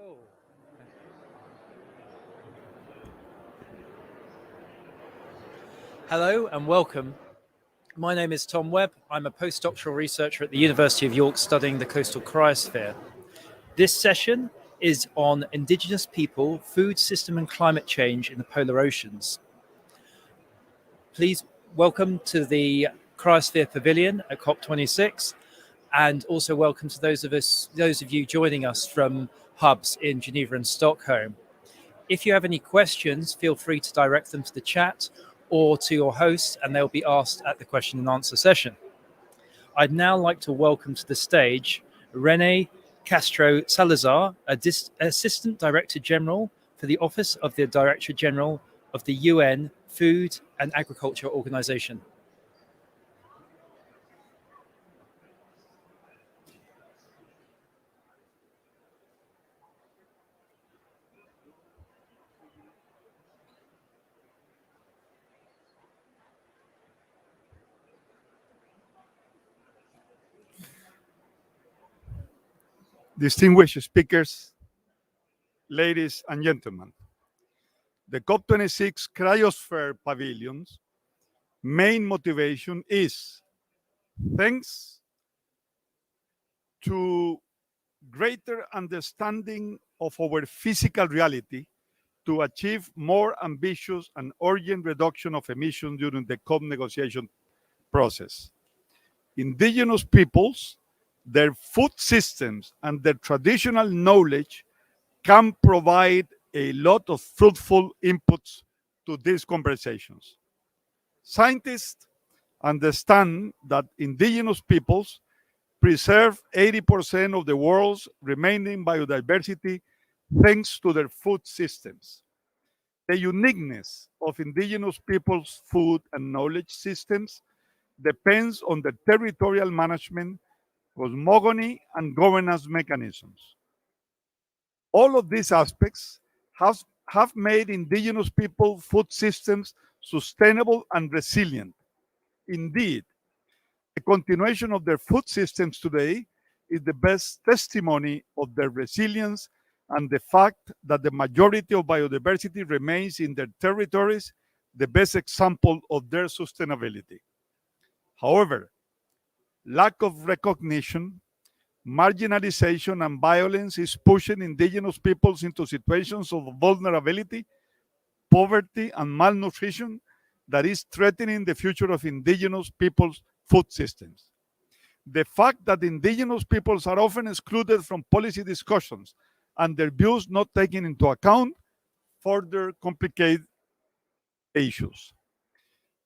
Cool. Hello and welcome. My name is Tom Webb. I'm a postdoctoral researcher at the University of York studying the coastal cryosphere. This session is on Indigenous people, food system and climate change in the polar oceans. Please welcome to the Cryosphere Pavilion at COP26, and also welcome to those of you joining us from hubs in Geneva and Stockholm. If you have any questions, feel free to direct them to the chat or to your host, and they'll be asked at the question and answer session. I'd now like to welcome to the stage René Castro Salazar, Assistant Director General for the Office of the Director General of the UN Food and Agriculture Organization. Distinguished speakers, ladies and gentlemen, the COP26 Cryosphere Pavilion's main motivation is, thanks to greater understanding of our physical reality, to achieve more ambitious and urgent reduction of emissions during the COP negotiation process. Indigenous peoples, their food systems, and their traditional knowledge can provide a lot of fruitful inputs to these conversations. Scientists understand that indigenous peoples preserve 80% of the world's remaining biodiversity thanks to their food systems. The uniqueness of indigenous people's food and knowledge systems depends on the territorial management, cosmogony, and governance mechanisms. All of these aspects have made indigenous people food systems sustainable and resilient. Indeed, the continuation of their food systems today is the best testimony of their resilience and the fact that the majority of biodiversity remains in their territories, the best example of their sustainability. However, lack of recognition, marginalization, and violence is pushing indigenous peoples into situations of vulnerability, poverty, and malnutrition that is threatening the future of indigenous peoples' food systems. The fact that indigenous peoples are often excluded from policy discussions and their views not taken into account further complicate issues.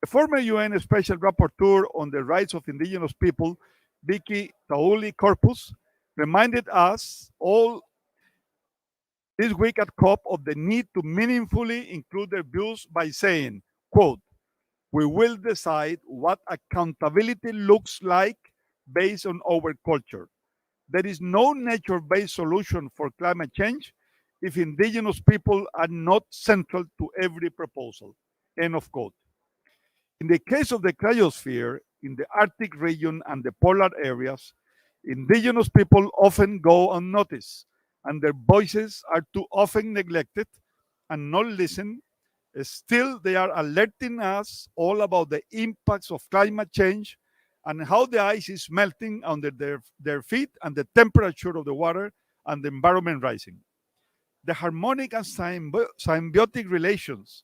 The former UN Special Rapporteur on the Rights of Indigenous People, Vicky Tauli-Corpus, reminded us all this week at COP of the need to meaningfully include their views by saying, quote, "We will decide what accountability looks like based on our culture. There is no nature-based solution for climate change if indigenous people are not central to every proposal." End of quote. In the case of the cryosphere, in the Arctic region and the polar areas, indigenous people often go unnoticed, and their voices are too often neglected and not listened. Still, they are alerting us all about the impacts of climate change and how the ice is melting under their feet and the temperature of the water and the environment rising. The harmonic and symbiotic relations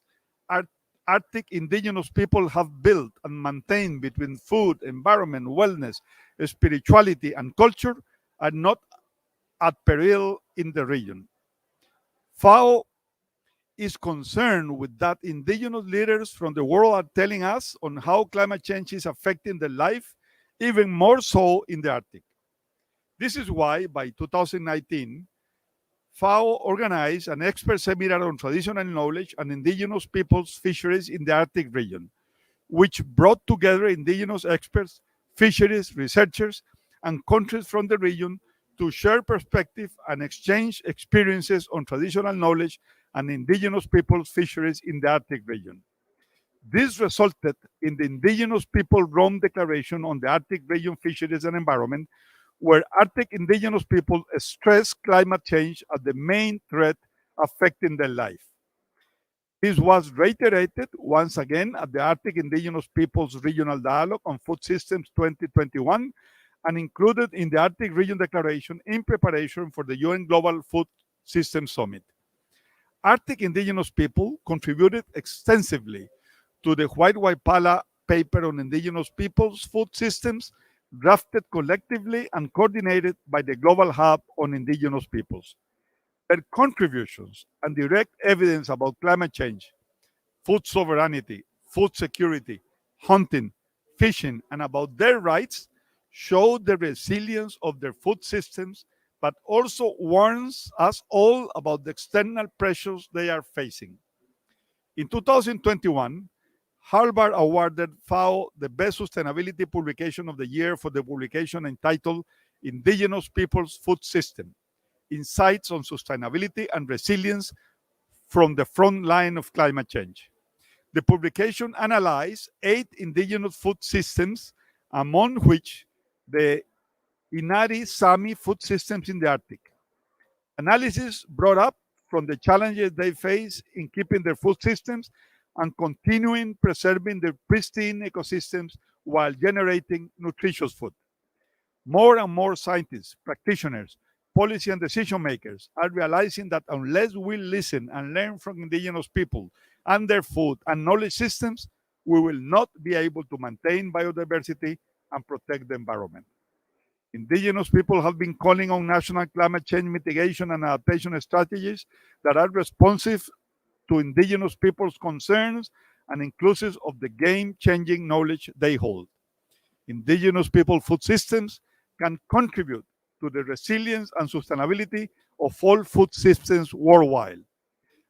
Arctic indigenous people have built and maintained between food, environment, wellness, spirituality, and culture are not at peril in the region. FAO is concerned with that indigenous leaders from the world are telling us on how climate change is affecting their life, even more so in the Arctic. This is why by 2019, FAO organized an expert seminar on traditional knowledge and indigenous peoples' fisheries in the Arctic region, which brought together indigenous experts, fisheries researchers, and countries from the region to share perspective and exchange experiences on traditional knowledge and indigenous peoples' fisheries in the Arctic region. This resulted in the Indigenous People Rome Declaration on the Arctic Region Fisheries and Environment, where Arctic indigenous people stress climate change as the main threat affecting their life. This was reiterated once again at the Arctic Indigenous Peoples Regional Dialogue on Food Systems 2021 and included in the Arctic Region Declaration in preparation for the UN Global Food Systems Summit. Arctic indigenous people contributed extensively to the White Wapala Paper on Indigenous Peoples' Food Systems, drafted collectively and coordinated by the Global Hub on Indigenous Peoples. Their contributions and direct evidence about climate change, food sovereignty, food security, hunting, fishing, and about their rights show the resilience of their food systems, but also warns us all about the external pressures they are facing. In 2021, Harvard awarded FAO the Best Sustainability Publication of the Year for the publication entitled Indigenous Peoples' Food System, Insights on Sustainability and Resilience from the Front Line of Climate Change. The publication analyzed 8 indigenous food systems, among which the Inari Saami food systems in the Arctic. Analysis brought up from the challenges they face in keeping their food systems and continuing preserving their pristine ecosystems while generating nutritious food. More and more scientists, practitioners, policy and decision makers are realizing that unless we listen and learn from indigenous people and their food and knowledge systems, we will not be able to maintain biodiversity and protect the environment. Indigenous people have been calling on national climate change mitigation and adaptation strategies that are responsive to indigenous people's concerns and inclusive of the game-changing knowledge they hold. Indigenous people food systems can contribute to the resilience and sustainability of all food systems worldwide.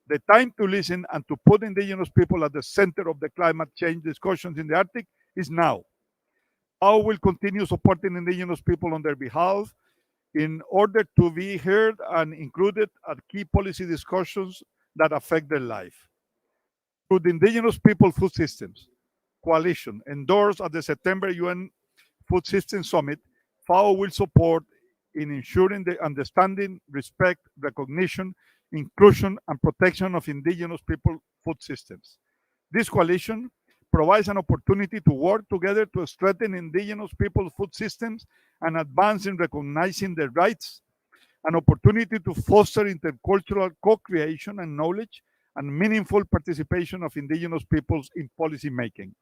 The time to listen and to put indigenous people at the center of the climate change discussions in the Arctic is now. FAO will continue supporting indigenous people on their behalf in order to be heard and included at key policy discussions that affect their life. Through the Indigenous People Food Systems Coalition, endorsed at the September UN Food Systems Summit, FAO will support in ensuring the understanding, respect, recognition, inclusion, and protection of indigenous people food systems. This coalition provides an opportunity to work together to strengthen indigenous people food systems and advance in recognizing their rights, an opportunity to foster intercultural co-creation and knowledge, and meaningful participation of indigenous peoples in policy making.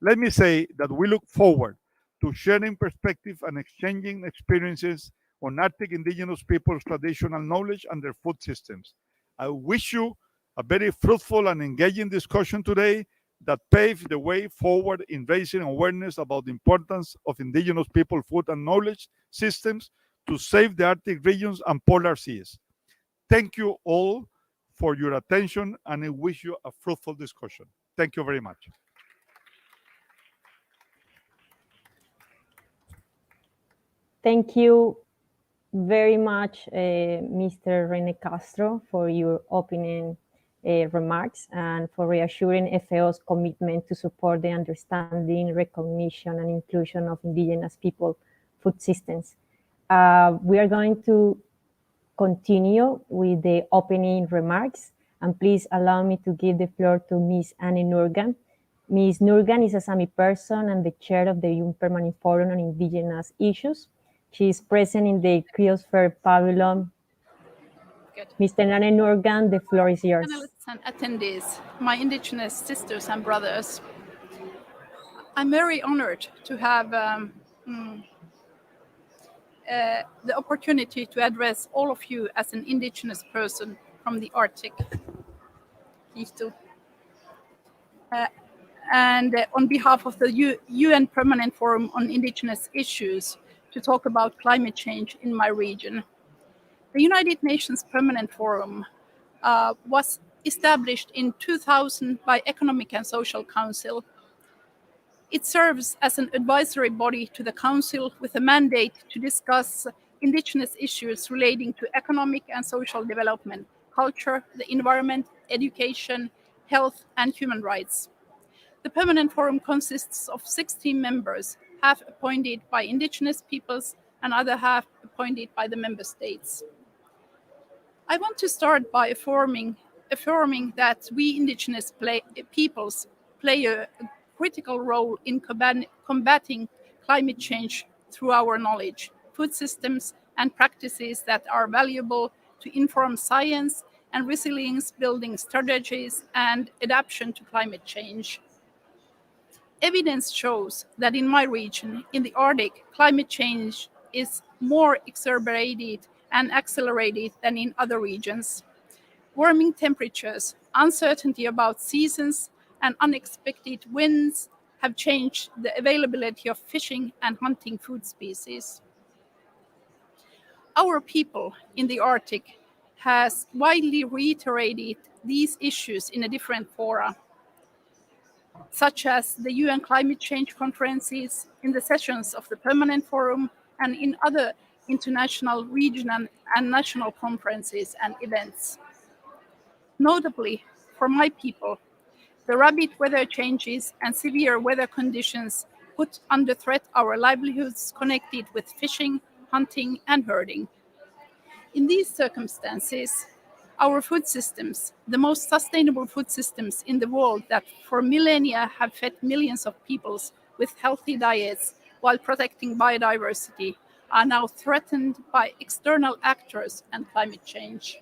Let me say that we look forward to sharing perspective and exchanging experiences on Arctic indigenous people's traditional knowledge and their food systems. I wish you a very fruitful and engaging discussion today that paves the way forward in raising awareness about the importance of indigenous people food and knowledge systems to save the Arctic regions and polar seas. Thank you all for your attention, and I wish you a fruitful discussion. Thank you very much. Thank you very much, Mr. René Castro, for your opening remarks and for reassuring FAO's commitment to support the understanding, recognition, and inclusion of indigenous people food systems. We are going to continue with the opening remarks, and please allow me to give the floor to Ms. Anne Nuorgam. Ms. Nuorgam is a Saami person and the chair of the UN Permanent Forum on Indigenous Issues. She is present in the Criosphere Pavilion. Good. Mr. Anne Nuorgam, the floor is yours. Panelists and attendees, my Indigenous sisters and brothers, I'm very honored to have the opportunity to address all of you as an Indigenous person from the Arctic. And on behalf of the UN Permanent Forum on Indigenous Issues, to talk about climate change in my region. The United Nations Permanent Forum was established in 2000 by Economic and Social Council. It serves as an advisory body to the Council with a mandate to discuss Indigenous issues relating to economic and social development, culture, the environment, education, health, and human rights. The Permanent Forum consists of 16 members, half appointed by Indigenous peoples and other half appointed by the member states. I want to start by affirming that we Indigenous peoples play a critical role in combating climate change through our knowledge, food systems, and practices that are valuable to inform science and resilience building strategies and adaptation to climate change. Evidence shows that in my region, in the Arctic, climate change is more exacerbated and accelerated than in other regions. Warming temperatures, uncertainty about seasons, and unexpected winds have changed the availability of fishing and hunting food species. Our people in the Arctic has widely reiterated these issues in a different fora, such as the UN climate change conferences, in the sessions of the Permanent Forum, and in other international, regional, and national conferences and events. Notably, for my people, the rapid weather changes and severe weather conditions put under threat our livelihoods connected with fishing, hunting, and herding. In these circumstances, our food systems, the most sustainable food systems in the world that for millennia have fed millions of peoples with healthy diets while protecting biodiversity, are now threatened by external actors and climate change.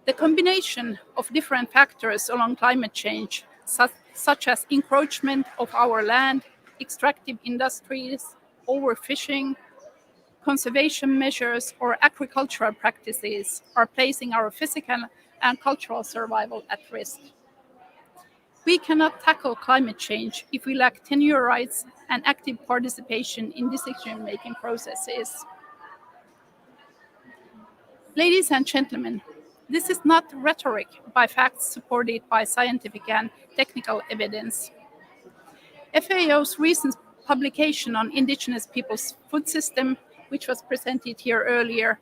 The combination of different factors along climate change, such as encroachment of our land, extractive industries, overfishing, conservation measures, or agricultural practices, are placing our physical and cultural survival at risk. We cannot tackle climate change if we lack tenure rights and active participation in decision-making processes. Ladies and gentlemen, this is not rhetoric by facts supported by scientific and technical evidence. FAO's recent publication on Indigenous people's food system, which was presented here earlier,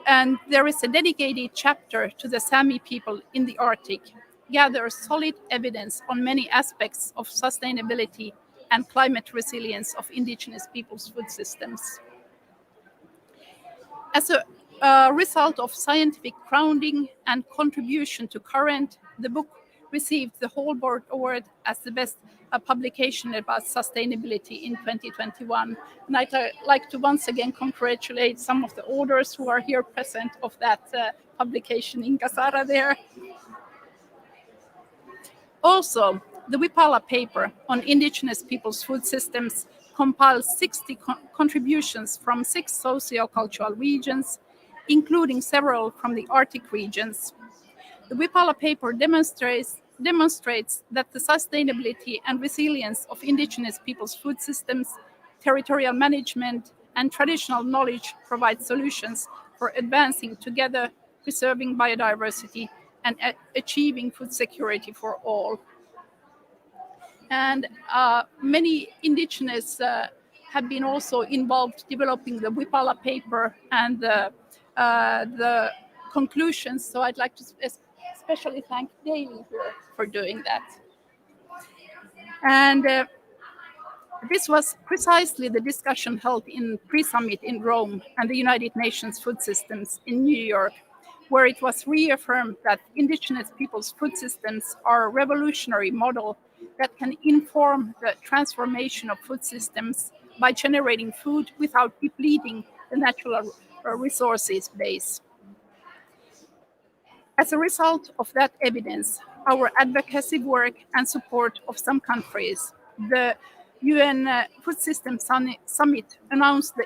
and there is a dedicated chapter to the Saami people in the Arctic, gathers solid evidence on many aspects of sustainability and climate resilience of Indigenous people's food systems. As a result of scientific grounding and contribution to current, the book received the Holborn Award as the best publication about sustainability in 2021. And I'd like to once again congratulate some of the authors who are here present of that publication in Kasara there. Also, the Wapala Paper on Indigenous people's food systems compiles 60 contributions from 6 socio-cultural regions, including several from the Arctic regions. The Wapala Paper demonstrates that the sustainability and resilience of Indigenous people's food systems, territorial management, and traditional knowledge provide solutions for advancing together, preserving biodiversity, and achieving food security for all. And many Indigenous have been also involved developing the Wapala Paper and the conclusions. So I'd like to especially thank Dalee for doing that. And this was precisely the discussion held in pre-summit in Rome and the United Nations Food Systems in New York, where it was reaffirmed that Indigenous people's food systems are a revolutionary model that can inform the transformation of food systems by generating food without depleting the natural resources base. As a result of that evidence, our advocacy work and support of some countries, the UN Food Systems Summit announced the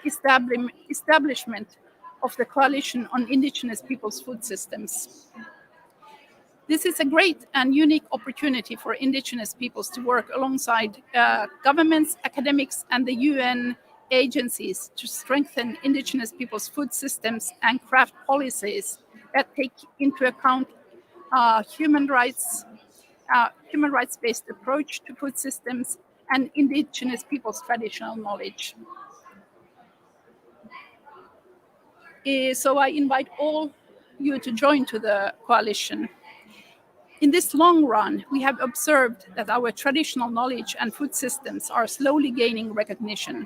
establishment of the Coalition on Indigenous People's Food Systems. This is a great and unique opportunity for Indigenous peoples to work alongside governments, academics, and the UN agencies to strengthen Indigenous people's food systems and craft policies that take into account human rights-based approach to food systems and Indigenous people's traditional knowledge. So I invite all you to join to the coalition. In this long run, we have observed that our traditional knowledge and food systems are slowly gaining recognition.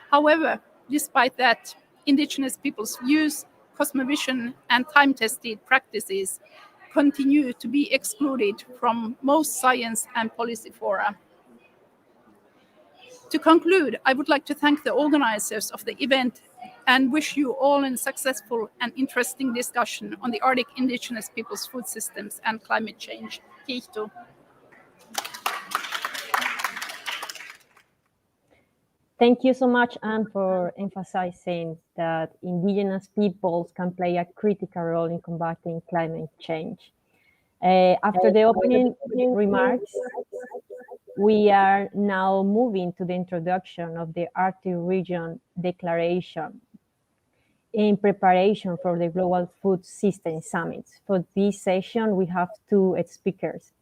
However, despite that, Indigenous peoples' views, cosmovision, and time-tested practices continue to be excluded from most science and policy fora. To conclude, I would like to thank the organizers of the event and wish you all a successful and interesting discussion on the Arctic Indigenous peoples' food systems and climate change. Kiitos. Thank you so much, Anne, for emphasizing that Indigenous peoples can play a critical role in combating climate change. After the opening remarks, we are now moving to the introduction of the Arctic Region Declaration in preparation for the Global Food System Summit. For this session, we have two speakers,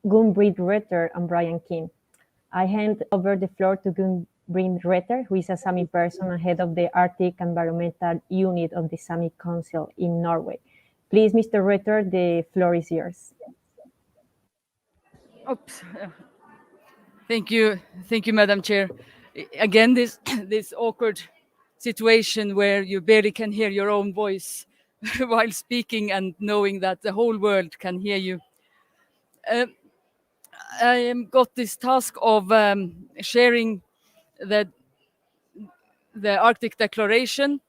Gunn-Britt Retter and Brian King. I hand over the floor to Gunn-Britt Retter, who is a Saami person and head of the Arctic Environmental Unit of the Saami Council in Norway. Please, Mr. Retter, the floor is yours. Oops. Thank you, Madam Chair. Again, this awkward situation where you barely can hear your own voice while speaking and knowing that the whole world can hear you. I got this task of sharing the Arctic Declaration.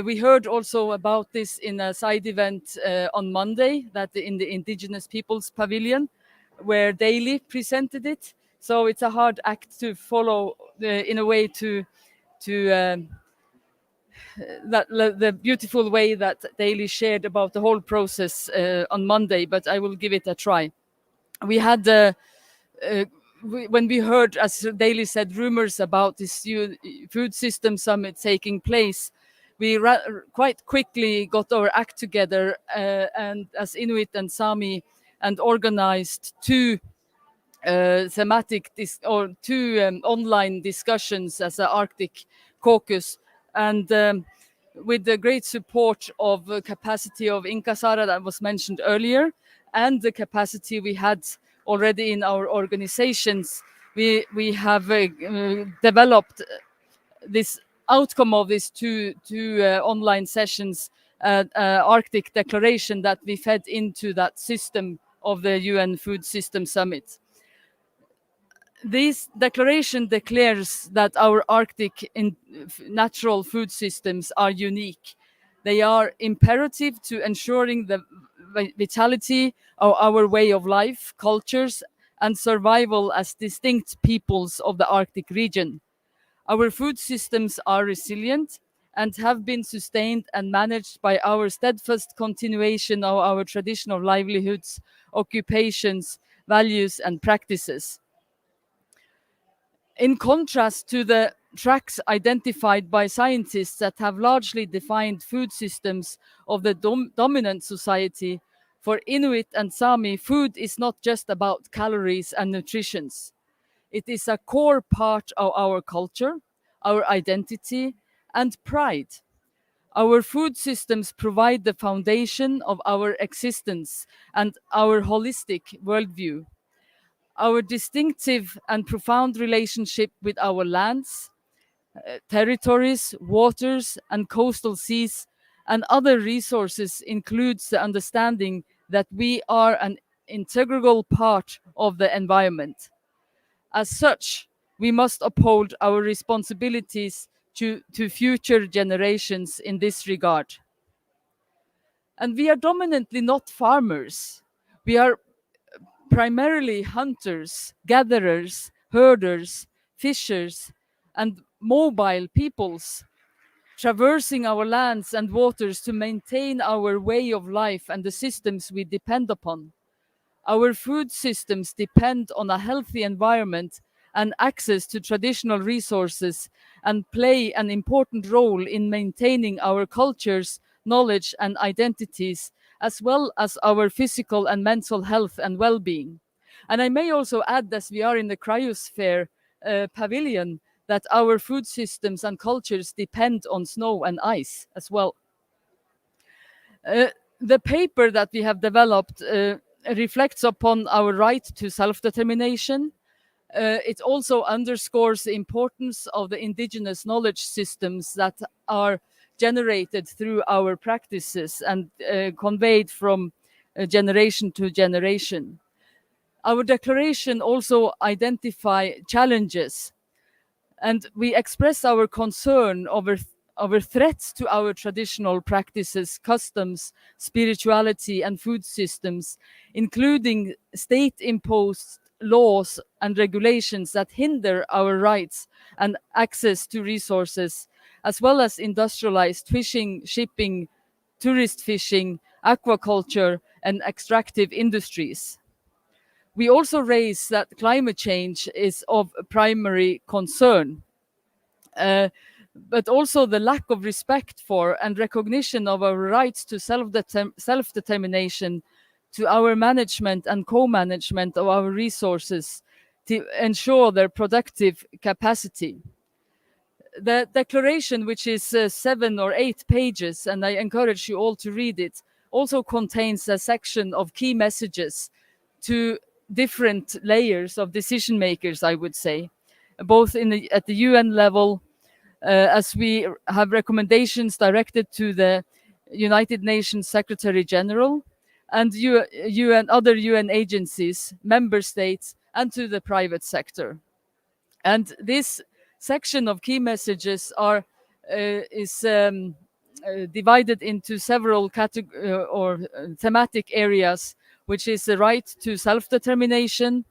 We heard also about this in a side event on Monday, that in the Indigenous Peoples Pavilion, where Dalee presented it. So it's a hard act to follow in a way to the beautiful way that Dalee shared about the whole process on Monday, but I will give it a try. We had, when we heard, as Dalee said, rumors about this food system summit taking place, we quite quickly got our act together and as Inuit and Saami, and organized two online discussions as an Arctic caucus, and with the great support of the capacity of Inkasara that was mentioned earlier, and the capacity we had already in our organizations, we have developed this outcome of these two online sessions, Arctic Declaration, that we fed into that system of the UN Food System Summit. This declaration declares that our Arctic natural food systems are unique. They are imperative to ensuring the vitality of our way of life, cultures, and survival as distinct peoples of the Arctic region. Our food systems are resilient and have been sustained and managed by our steadfast continuation of our traditional livelihoods, occupations, values, and practices. In contrast to the tracks identified by scientists that have largely defined food systems of the dominant society, for Inuit and Saami, food is not just about calories and nutrition. It is a core part of our culture, our identity, and pride. Our food systems provide the foundation of our existence and our holistic worldview. Our distinctive and profound relationship with our lands, territories, waters, and coastal seas, and other resources includes the understanding that we are an integral part of the environment. As such, we must uphold our responsibilities to future generations in this regard. And we are dominantly not farmers. We are primarily hunters, gatherers, herders, fishers, and mobile peoples, traversing our lands and waters to maintain our way of life and the systems we depend upon. Our food systems depend on a healthy environment and access to traditional resources, and play an important role in maintaining our cultures, knowledge, and identities, as well as our physical and mental health and well-being. And I may also add, as we are in the cryosphere pavilion, that our food systems and cultures depend on snow and ice as well. The paper that we have developed reflects upon our right to self-determination. It also underscores the importance of the indigenous knowledge systems that are generated through our practices and conveyed from generation to generation. Our declaration also identifies challenges, and we express our concern over threats to our traditional practices, customs, spirituality, and food systems, including state-imposed laws and regulations that hinder our rights and access to resources, as well as industrialized fishing, shipping, tourist fishing, aquaculture, and extractive industries. We also raise that climate change is of primary concern, but also the lack of respect for and recognition of our rights to self-determination, to our management and co-management of our resources to ensure their productive capacity. The declaration, which is 7 or 8 pages, and I encourage you all to read it, also contains a section of key messages to different layers of decision makers, I would say, both at the UN level, as we have recommendations directed to the United Nations Secretary General and other UN agencies, member states, and to the private sector. And this section of key messages is divided into several thematic areas, which is the right to self-determination,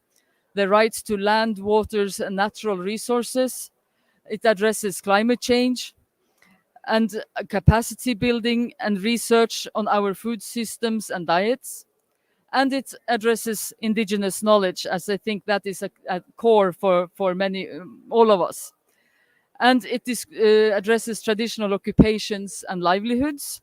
the right to land, waters, and natural resources. It addresses climate change and capacity building and research on our food systems and diets. And it addresses indigenous knowledge, as I think that is a core for all of us. And it addresses traditional occupations and livelihoods.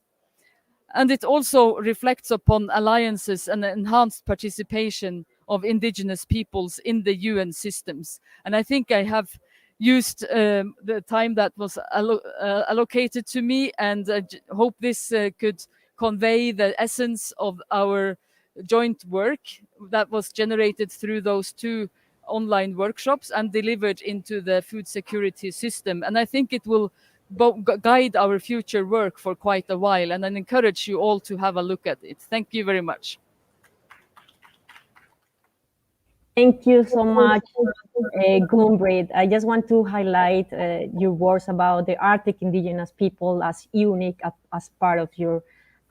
And it also reflects upon alliances and enhanced participation of indigenous peoples in the UN systems. And I think I have used the time that was allocated to me, and I hope this could convey the essence of our joint work that was generated through those 2 online workshops and delivered into the food security system. And I think it will guide our future work for quite a while, and I encourage you all to have a look at it. Thank you very much. Thank you so much, Gunn-Britt. I just want to highlight your words about the Arctic indigenous people as unique as part of your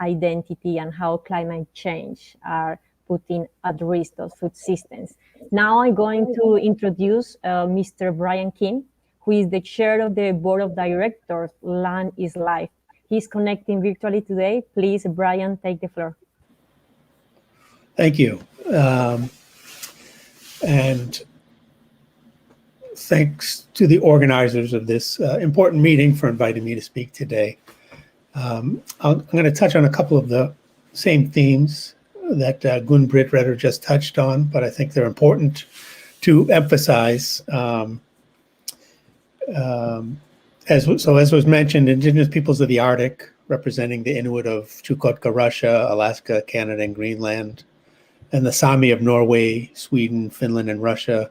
identity and how climate change are putting at risk those food systems. Now I'm going to introduce Mr. Brian Kim, who is the chair of the board of directors, Land is Life. He's connecting virtually today. Please, Brian, take the floor. Thank you. And thanks to the organizers of this important meeting for inviting me to speak today. I'm going to touch on a couple of the same themes that Gunn-Britt Retter just touched on, but I think they're important to emphasize. As was mentioned, indigenous peoples of the Arctic, representing the Inuit of Chukotka, Russia, Alaska, Canada, and Greenland, and the Saami of Norway, Sweden, Finland, and Russia,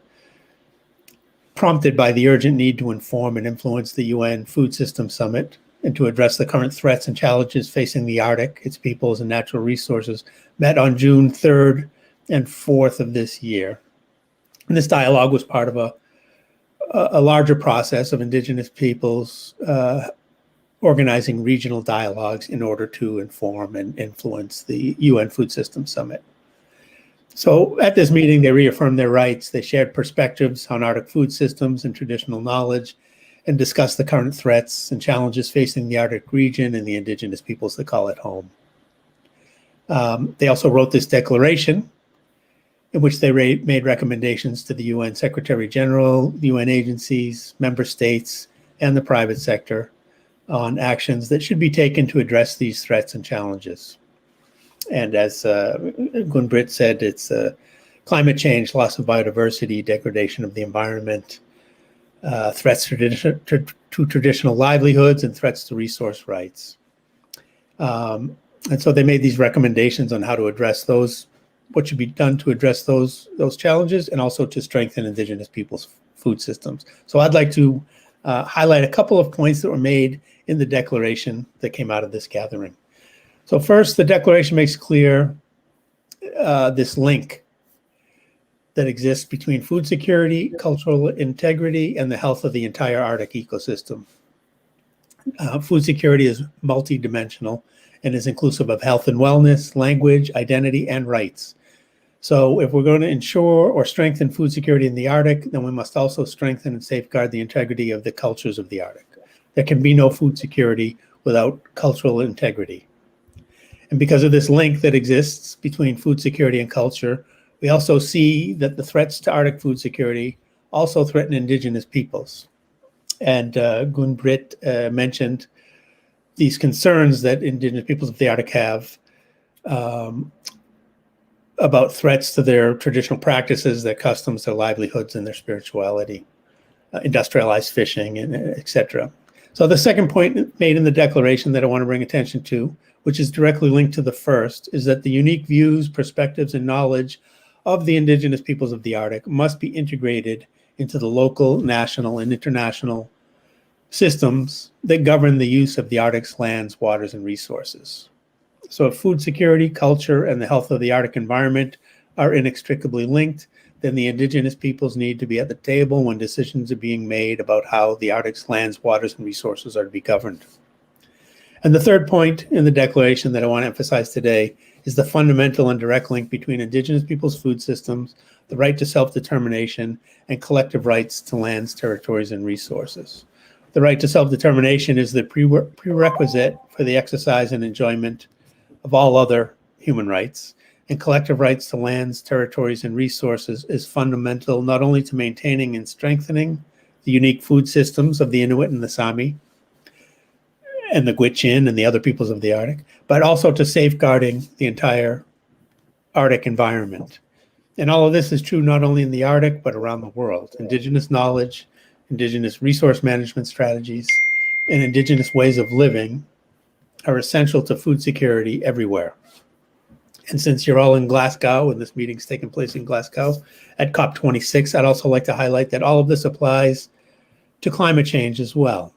prompted by the urgent need to inform and influence the UN Food System Summit and to address the current threats and challenges facing the Arctic, its peoples, and natural resources, met on June 3rd and 4th of this year. And this dialogue was part of a larger process of indigenous peoples organizing regional dialogues in order to inform and influence the UN Food System Summit. So at this meeting, they reaffirmed their rights, they shared perspectives on Arctic food systems and traditional knowledge, and discussed the current threats and challenges facing the Arctic region and the indigenous peoples that call it home. They also wrote this declaration in which they made recommendations to the UN Secretary General, UN agencies, member states, and the private sector on actions that should be taken to address these threats and challenges. And as Gunn-Britt said, it's climate change, loss of biodiversity, degradation of the environment, threats to traditional livelihoods, and threats to resource rights. And so they made these recommendations on how to address those what should be done to address those challenges and also to strengthen Indigenous peoples' food systems. So I'd like to highlight a couple of points that were made in the declaration that came out of this gathering. So first, the declaration makes clear this link that exists between food security, cultural integrity, and the health of the entire Arctic ecosystem. Food security is multidimensional and is inclusive of health and wellness, language, identity, and rights. So if we're going to ensure or strengthen food security in the Arctic, then we must also strengthen and safeguard the integrity of the cultures of the Arctic. There can be no food security without cultural integrity. And because of this link that exists between food security and culture, we also see that the threats to Arctic food security also threaten Indigenous peoples. And Gunn-Britt mentioned these concerns that Indigenous peoples of the Arctic have about threats to their traditional practices, their customs, their livelihoods, and their spirituality, industrialized fishing, and et cetera. So the second point made in the declaration that I want to bring attention to, which is directly linked to the first, is that the unique views, perspectives, and knowledge of the Indigenous peoples of the Arctic must be integrated into the local, national, and international systems that govern the use of the Arctic's lands, waters, and resources. So if food security, culture, and the health of the Arctic environment are inextricably linked, then the Indigenous peoples need to be at the table when decisions are being made about how the Arctic's lands, waters, and resources are to be governed. And the third point in the declaration that I want to emphasize today is the fundamental and direct link between Indigenous peoples' food systems, the right to self-determination, and collective rights to lands, territories, and resources. The right to self-determination is the prerequisite for the exercise and enjoyment of all other human rights, and collective rights to lands, territories, and resources is fundamental not only to maintaining and strengthening the unique food systems of the Inuit and the Saami, and the Gwich'in and the other peoples of the Arctic, but also to safeguarding the entire Arctic environment. And all of this is true not only in the Arctic, but around the world. Indigenous knowledge, Indigenous resource management strategies, and Indigenous ways of living are essential to food security everywhere. And since you're all in Glasgow, and this meeting's taking place in Glasgow at COP26, I'd also like to highlight that all of this applies to climate change as well.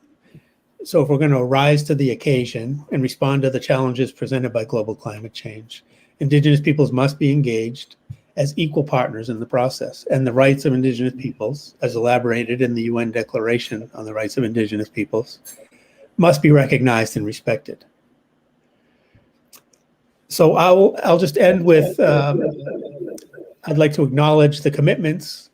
So if we're going to rise to the occasion and respond to the challenges presented by global climate change, Indigenous peoples must be engaged as equal partners in the process. And the rights of Indigenous peoples, as elaborated in the UN Declaration on the Rights of Indigenous Peoples, must be recognized and respected. So I'll just end with, I'd like to acknowledge the commitments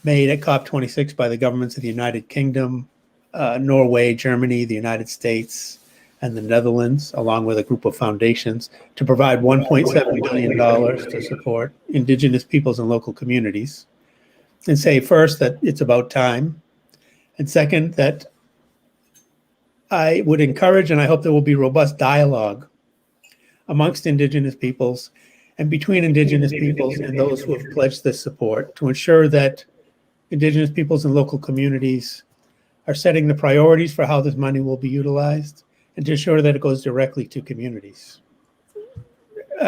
made at COP26 by the governments of the United Kingdom, Norway, Germany, the United States, and the Netherlands, along with a group of foundations, to provide $1.7 billion to support Indigenous peoples and local communities. And say first that it's about time. And second, that I would encourage, and I hope there will be robust dialogue amongst Indigenous peoples and between Indigenous peoples and those who have pledged this support to ensure that Indigenous peoples and local communities are setting the priorities for how this money will be utilized and to ensure that it goes directly to communities.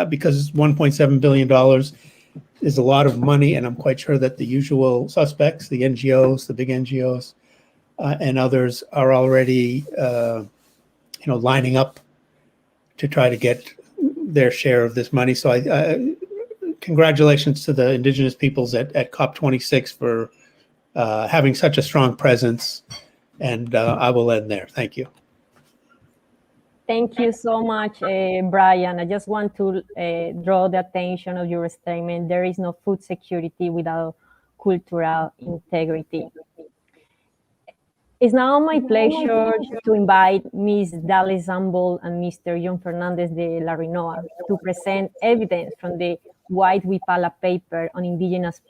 Because $1.7 billion is a lot of money, and I'm quite sure that the usual suspects, the NGOs, the big NGOs, and others are already lining up to try to get their share of this money. So congratulations to the Indigenous peoples at COP26 for having such a strong presence. And I will end there. Thank you. Thank you so much, Brian. I just want to draw the attention of your statement. There is no food security without cultural integrity. It's now my pleasure to invite Ms. Dalee Sambo and Mr. John Fernandez de la Rinoa to present evidence from the White Wapala Paper on Indigenous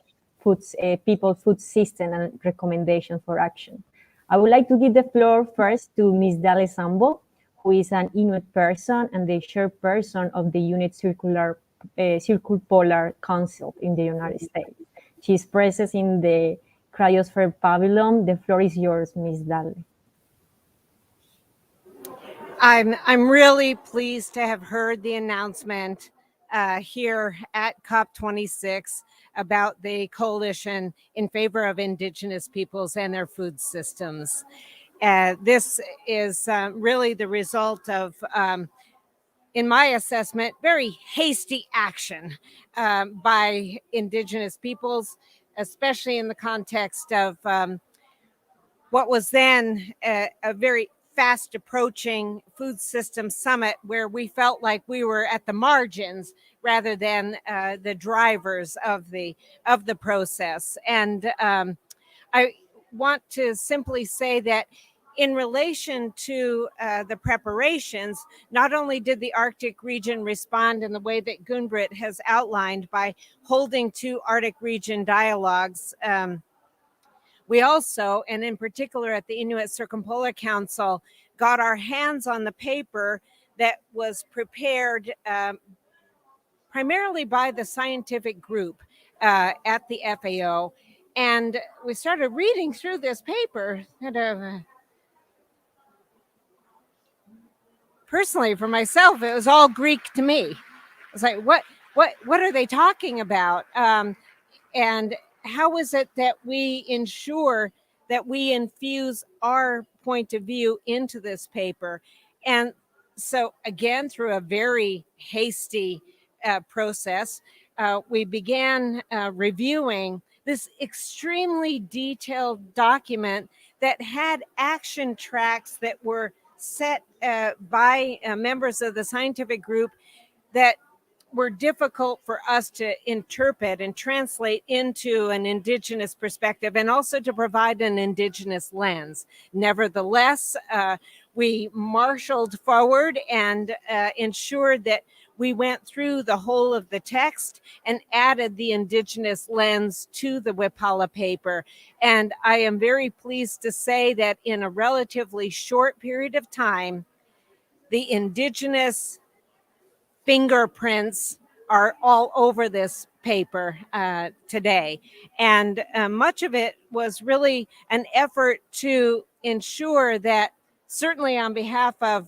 people food system and recommendations for action. I would like to give the floor first to Ms. Dalee Sambo, who is an Inuit person and the chairperson of the Unit Circumpolar Council in the United States. She is present in the Cryosphere Pavilion. The floor is yours, Ms. Dalee. I'm really pleased to have heard the announcement here at COP26 about the coalition in favor of Indigenous peoples and their food systems. This is really the result of, in my assessment, very hasty action by Indigenous peoples, especially in the context of what was then a very fast approaching food system summit, where we felt like we were at the margins rather than the drivers of the process. And I want to simply say that in relation to the preparations, not only did the Arctic region respond in the way that Gunn-Britt has outlined by holding 2 Arctic region dialogues, we also, and in particular at the Inuit Circumpolar Council, got our hands on the paper that was prepared primarily by the scientific group at the FAO. And we started reading through this paper. Personally, for myself, it was all Greek to me. It's like, what are they talking about? And how is it that we ensure that we infuse our point of view into this paper? And so, again, through a very hasty process, we began reviewing this extremely detailed document that had action tracks that were set by members of the scientific group that were difficult for us to interpret and translate into an Indigenous perspective, and also to provide an Indigenous lens. Nevertheless, we marshaled forward and ensured that we went through the whole of the text and added the Indigenous lens to the Wapala paper. And I am very pleased to say that in a relatively short period of time, the Indigenous fingerprints are all over this paper today. And much of it was really an effort to ensure that, certainly on behalf of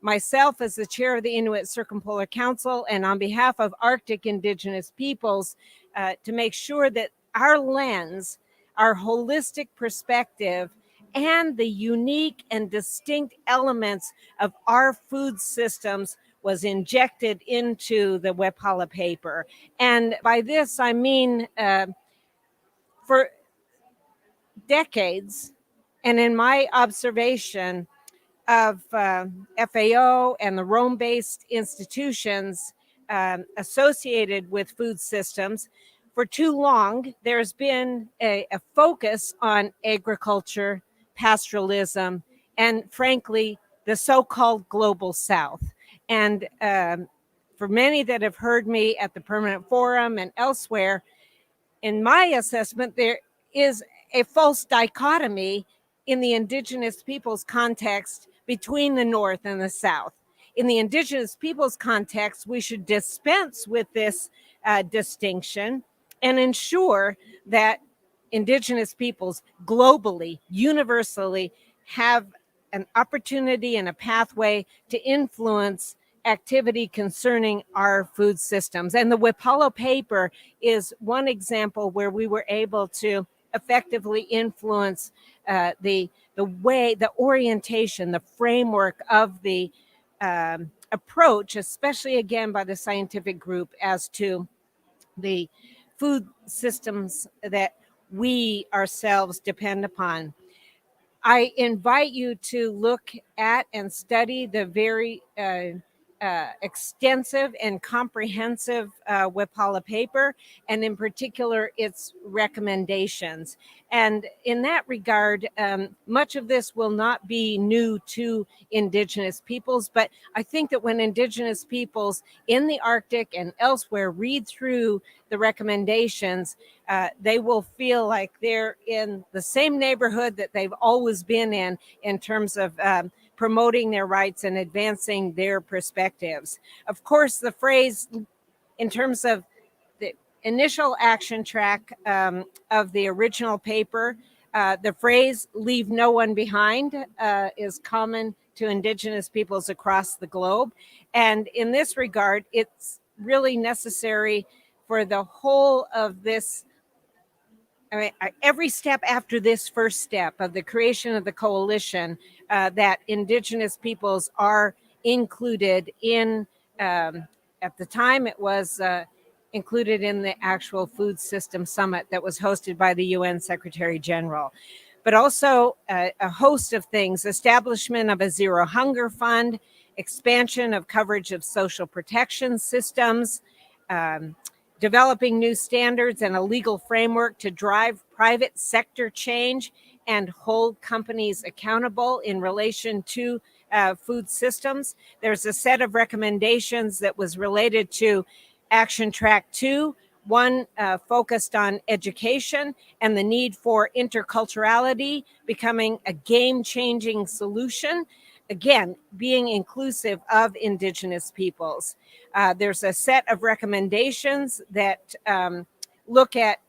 myself as the chair of the Inuit Circumpolar Council and on behalf of Arctic Indigenous peoples, to make sure that our lens, our holistic perspective, and the unique and distinct elements of our food systems was injected into the Wapala paper. And by this, I mean, for decades, and in my observation of FAO and the Rome-based institutions associated with food systems, for too long, there's been a focus on agriculture, pastoralism, and frankly, the so-called global South. And for many that have heard me at the Permanent Forum and elsewhere, in my assessment, there is a false dichotomy in the Indigenous peoples context between the North and the South. In the Indigenous peoples context, we should dispense with this distinction and ensure that Indigenous peoples globally, universally, have an opportunity and a pathway to influence activity concerning our food systems. And the Wapala paper is one example where we were able to effectively influence the way, the orientation, the framework of the approach, especially again by the scientific group, as to the food systems that we ourselves depend upon. I invite you to look at and study the very extensive and comprehensive Wapala paper, and in particular its recommendations. And in that regard, much of this will not be new to Indigenous peoples, but I think that when Indigenous peoples in the Arctic and elsewhere read through the recommendations, they will feel like they're in the same neighborhood that they've always been in terms of promoting their rights and advancing their perspectives. Of course, the phrase, in terms of the initial action track of the original paper, the phrase "leave no one behind" is common to Indigenous peoples across the globe. And in this regard, it's really necessary for the whole of this. I mean, every step after this first step of the creation of the coalition, that Indigenous peoples are included in, at the time it was included in the actual Food System Summit that was hosted by the UN Secretary General. But also a host of things: establishment of a zero hunger fund, expansion of coverage of social protection systems, developing new standards and a legal framework to drive private sector change and hold companies accountable in relation to food systems. There's a set of recommendations that was related to Action Track 2, one focused on education and the need for interculturality becoming a game-changing solution. Again, being inclusive of Indigenous peoples. There's a set of recommendations that look at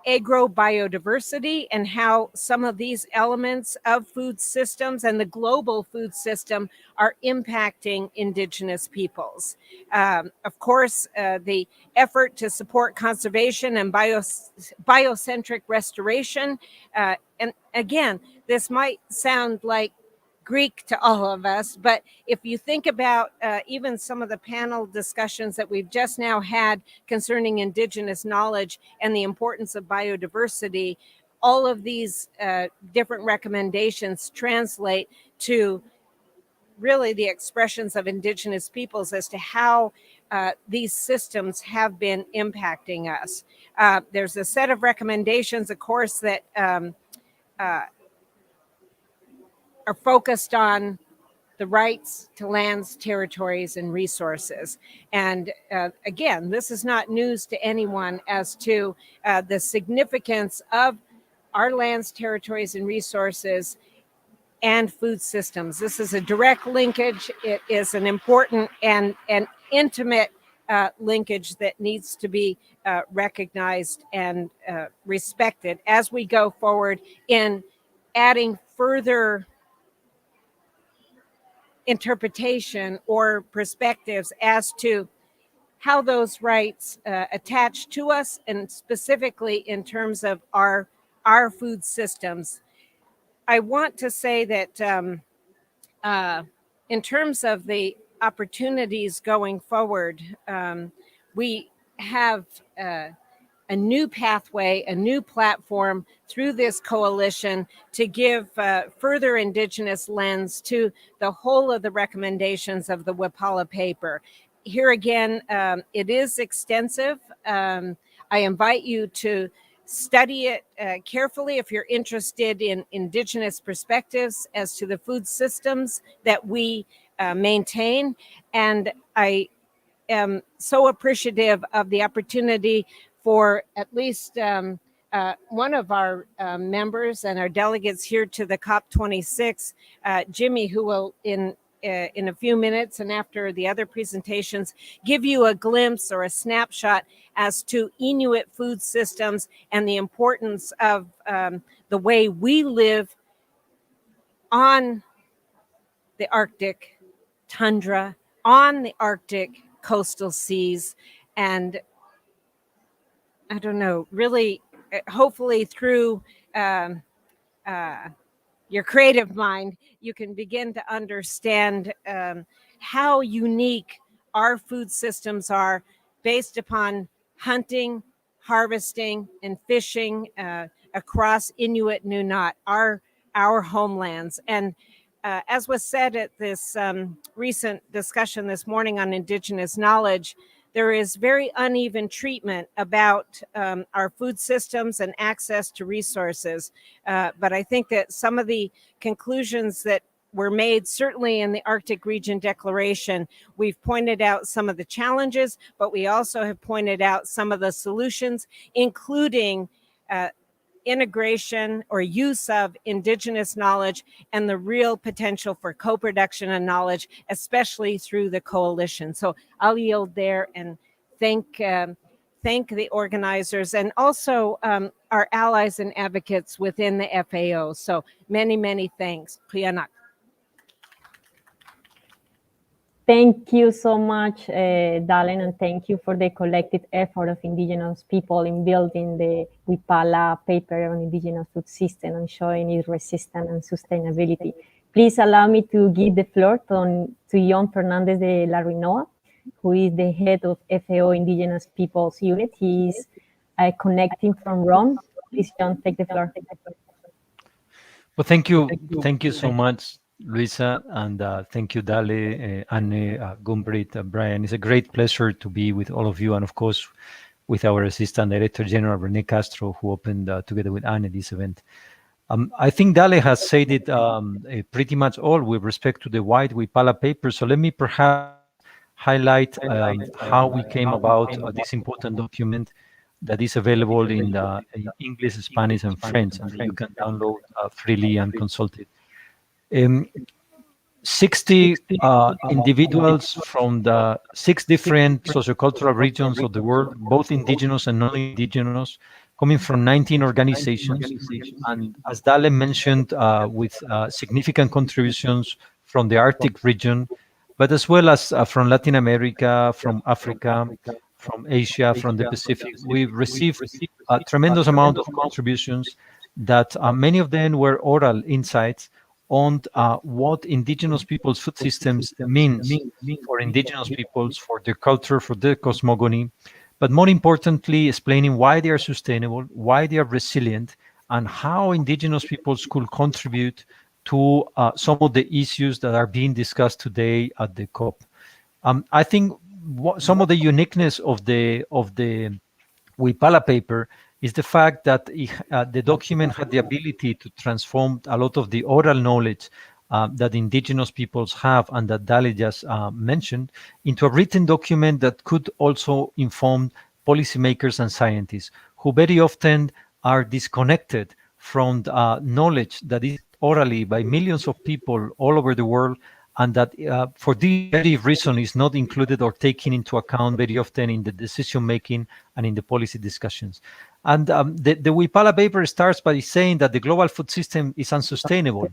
agrobiodiversity and how some of these elements of food systems and the global food system are impacting Indigenous peoples. Of course, the effort to support conservation and biocentric restoration. And again, this might sound like Greek to all of us, but if you think about even some of the panel discussions that we've just now had concerning Indigenous knowledge and the importance of biodiversity, all of these different recommendations translate to really the expressions of Indigenous peoples as to how these systems have been impacting us. There's a set of recommendations, of course, that are focused on the rights to lands, territories, and resources. And again, this is not news to anyone as to the significance of our lands, territories, and resources and food systems. This is a direct linkage. It is an important and intimate linkage that needs to be recognized and respected as we go forward in adding further interpretation or perspectives as to how those rights attach to us, and specifically in terms of our food systems. I want to say that in terms of the opportunities going forward, we have a new pathway, a new platform through this coalition to give further Indigenous lens to the whole of the recommendations of the Wapala Paper. Here again, it is extensive. I invite you to study it carefully if you're interested in Indigenous perspectives as to the food systems that we maintain. And I am so appreciative of the opportunity for at least one of our members and our delegates here to the COP26, Jimmy, who will in a few minutes and after the other presentations give you a glimpse or a snapshot as to Inuit food systems and the importance of the way we live on the Arctic tundra, on the Arctic coastal seas, and I don't know, really, hopefully through your creative mind, you can begin to understand how unique our food systems are based upon hunting, harvesting, and fishing across Inuit Nunaat, our homelands. And as was said at this recent discussion this morning on Indigenous knowledge, there is very uneven treatment about our food systems and access to resources. But I think that some of the conclusions that were made, certainly in the Arctic Region Declaration, we've pointed out some of the challenges, but we also have pointed out some of the solutions, including integration or use of Indigenous knowledge and the real potential for co-production of knowledge, especially through the coalition. So I'll yield there and thank the organizers and also our allies and advocates within the FAO. So many, many thanks. Qianak. Thank you so much, Dalen, and thank you for the collective effort of Indigenous people in building the Wapala Paper on Indigenous food system and showing its resistance and sustainability. Please allow me to give the floor to John Fernandez de la Rinoa, who is the head of FAO Indigenous Peoples Unit. He is connecting from Rome. Please, John, take the floor. Well, thank you so much, Luisa, and thank you, Dalee, Anne, Gunn-Britt, Brian. It's a great pleasure to be with all of you, and of course, with our Assistant Director General, René Castro, who opened together with Anne this event. I think Dalee has said it pretty much all with respect to the White Wapala Paper, so let me perhaps highlight how we came about this important document that is available in English, Spanish, and French, and that you can download freely and consult it. 60 individuals from the 6 different sociocultural regions of the world, both indigenous and non-indigenous, coming from 19 organizations, and as Dalee mentioned, with significant contributions from the Arctic region, but as well as from Latin America, from Africa, from Asia, from the Pacific. We've received a tremendous amount of contributions that many of them were oral insights on what indigenous peoples' food systems means for indigenous peoples, for their culture, for their cosmogony, but more importantly, explaining why they are sustainable, why they are resilient, and how indigenous peoples could contribute to some of the issues that are being discussed today at the COP. I think some of the uniqueness of the Wapala paper is the fact that the document had the ability to transform a lot of the oral knowledge that indigenous peoples have and that Dalee just mentioned into a written document that could also inform policymakers and scientists who very often are disconnected from knowledge that is orally by millions of people all over the world, and that for this very reason is not included or taken into account very often in the decision making and in the policy discussions. And the Wapala paper starts by saying that the global food system is unsustainable,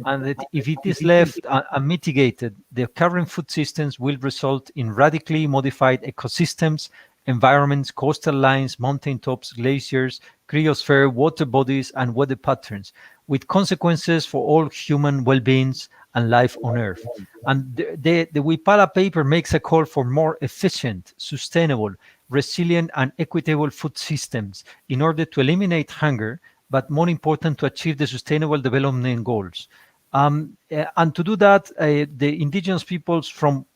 and that if it is left unmitigated, the current food systems will result in radically modified ecosystems, environments, coastal lines, mountain tops, glaciers, cryosphere, water bodies, and weather patterns, with consequences for all human well-beings and life on Earth. And the Wapala paper makes a call for more efficient, sustainable, resilient, and equitable food systems in order to eliminate hunger, but more important, to achieve the Sustainable Development Goals. And to do that, the indigenous peoples from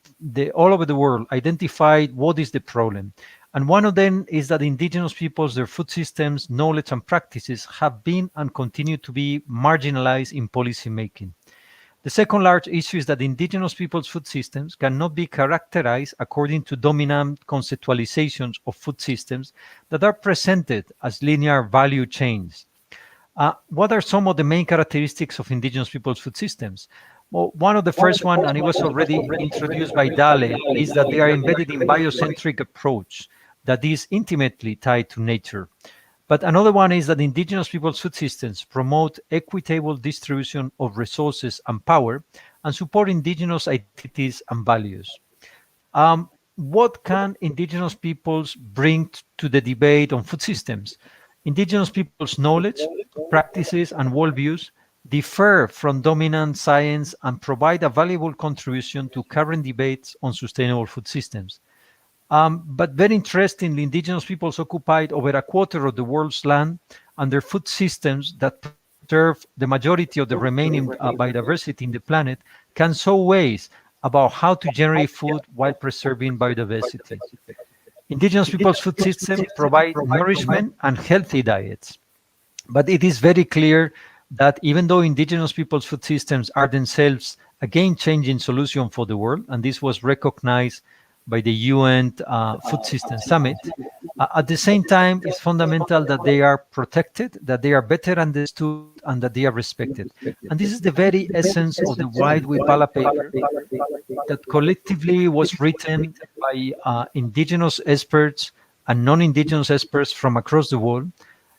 all over the world identified what is the problem. And one of them is that indigenous peoples, their food systems, knowledge, and practices have been and continue to be marginalized in policy making. The second large issue is that indigenous peoples' food systems cannot be characterized according to dominant conceptualizations of food systems that are presented as linear value chains. What are some of the main characteristics of indigenous peoples' food systems? Well, one of the first one, and it was already introduced by Dalee, is that they are embedded in biocentric approach that is intimately tied to nature. But another one is that indigenous peoples' food systems promote equitable distribution of resources and power and support indigenous identities and values. What can indigenous peoples bring to the debate on food systems? Indigenous peoples' knowledge, practices, and worldviews differ from dominant science and provide a valuable contribution to current debates on sustainable food systems. But very interestingly, indigenous peoples occupied over a quarter of the world's land, and their food systems that preserve the majority of the remaining biodiversity in the planet can show ways about how to generate food while preserving biodiversity. Indigenous peoples' food systems provide nourishment and healthy diets. But it is very clear that even though indigenous peoples' food systems are themselves a game-changing solution for the world, and this was recognized by the UN Food System Summit, at the same time, it's fundamental that they are protected, that they are better understood, and that they are respected. And this is the very essence of the White Wapala paper that collectively was written by indigenous experts and non-indigenous experts from across the world.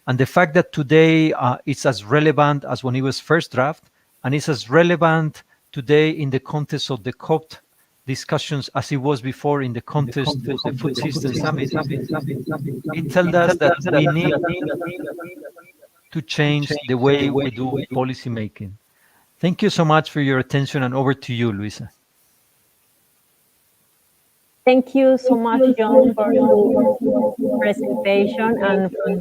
And the fact that today it's as relevant as when it was first drafted, and it's as relevant today in the context of the COP discussions as it was before in the context of the Food System Summit, it tells us that we need to change the way we do policy making. Thank you so much for your attention, and over to you, Luisa. Thank you so much, John, for your presentation and for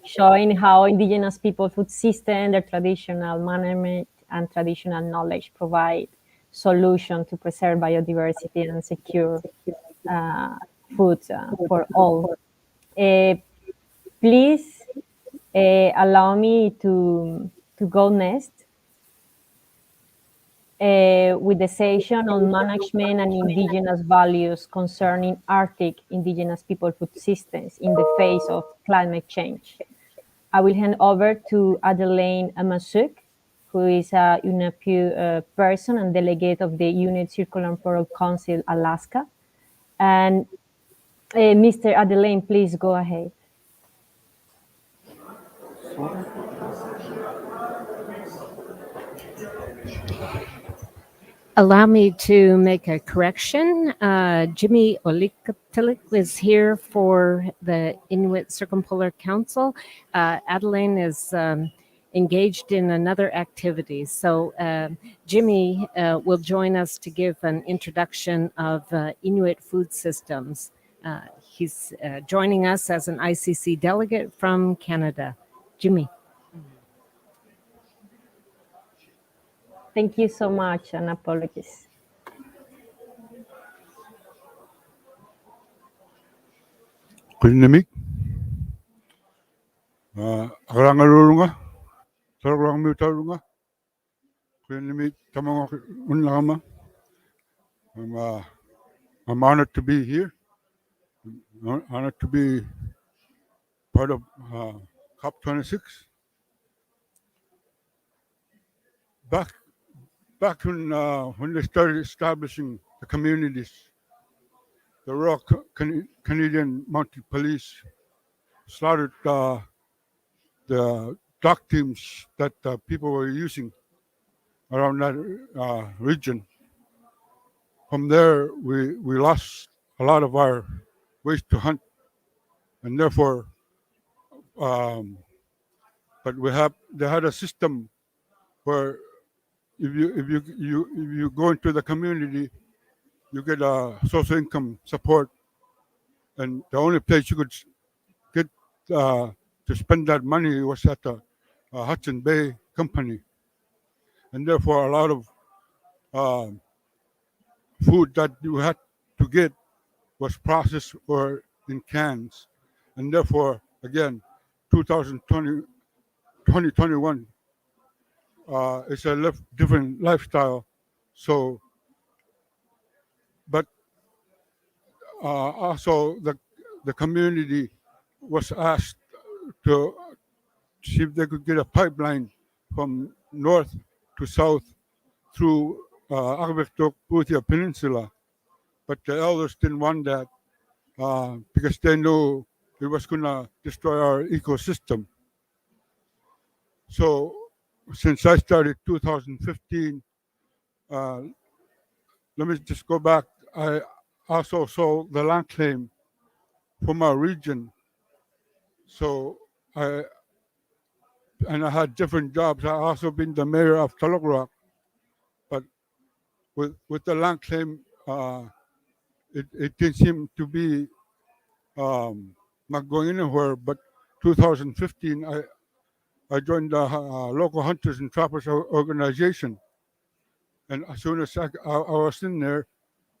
showing how indigenous people food system, their traditional management and traditional knowledge provide solutions to preserve biodiversity and secure food for all. Please allow me to go next with the session on management and indigenous values concerning Arctic indigenous people food systems in the face of climate change. I will hand over to Dalee Amasuk, who is a UNEP person and delegate of the Inuit Circumpolar Council, Alaska. And Mr. Dalee, please go ahead. Allow me to make a correction. Jimmy Oleekatalik is here for the Inuit Circumpolar Council. Adelaine is engaged in another activity. So Jimmy will join us to give an introduction of Inuit food systems. He's joining us as an ICC delegate from Canada. Jimmy. Thank you so much, and apologies. Kulinamik. Arangarunga. Sarang mutarunga. Kulinamik tamang unlama. I'm honored to be here. I'm honored to be part of COP26. Back when they started establishing the communities, the Royal Canadian Mounted Police slaughtered the dog teams that people were using around that region. From there, we lost a lot of our ways to hunt, and therefore, but they had a system where if you go into the community, you get social income support, and the only place you could get to spend that money was at the Hudson Bay Company, and therefore a lot of food that you had to get was processed or in cans, and therefore again, 2021. It's a different lifestyle. So, but also the community was asked to see if they could get a pipeline from north to south through Agvektok Puthia Peninsula. But the elders didn't want that because they knew it was going to destroy our ecosystem. So, since I started 2015, let me just go back. I also sold the land claim from our region. So I had different jobs. I also been the mayor of Talograk, but with the land claim, it didn't seem to be not going anywhere. But 2015, I joined the local hunters and trappers organization. And as soon as I was in there,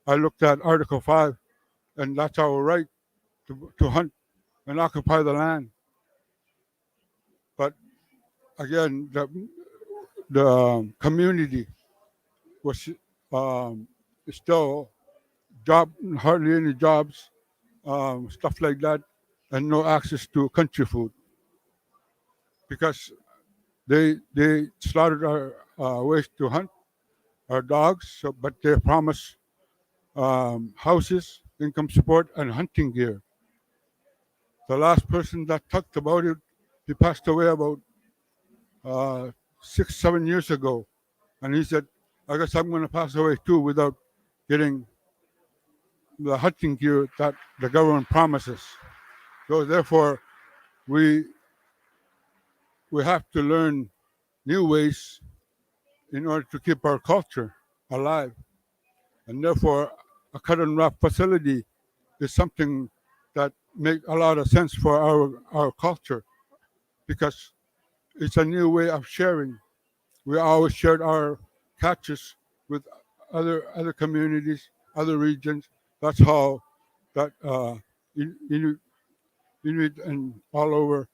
I looked at Article 5, and that's our right to hunt and occupy the land. But again, the community was still hardly any jobs, stuff like that, and no access to country food. Because they slaughtered our ways to hunt, our dogs, but they promised houses, income support, and hunting gear. The last person that talked about it, he passed away about 6-7 years ago. And he said, I guess I'm going to pass away too without getting the hunting gear that the government promises. So therefore, we have to learn new ways in order to keep our culture alive. And therefore, a cut and wrap facility is something that makes a lot of sense for our culture, because it's a new way of sharing. We always shared our catches with other communities, other regions. That's how that Inuit and all over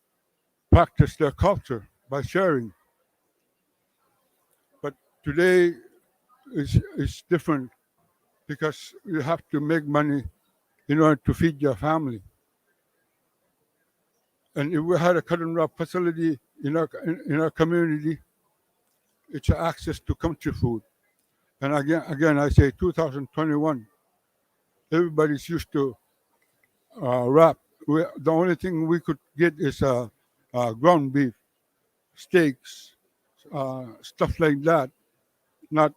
practice their culture, by sharing. But today is different, because you have to make money in order to feed your family. And if we had a cut and wrap facility in our community, it's access to country food. And again, I say 2021, everybody's used to wrap. The only thing we could get is ground beef, steaks, stuff like that. Not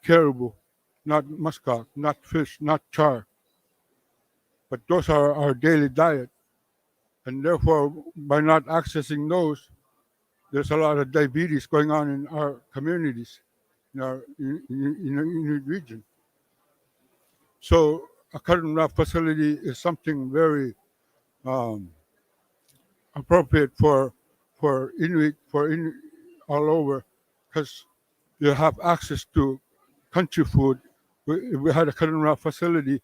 caribou, not muskox, not fish, not char. But those are our daily diet. And therefore, by not accessing those, there's a lot of diabetes going on in our communities, in our Inuit region. So a cut and wrap facility is something very appropriate for Inuit, all over, because you have access to country food. We had a cut and wrap facility.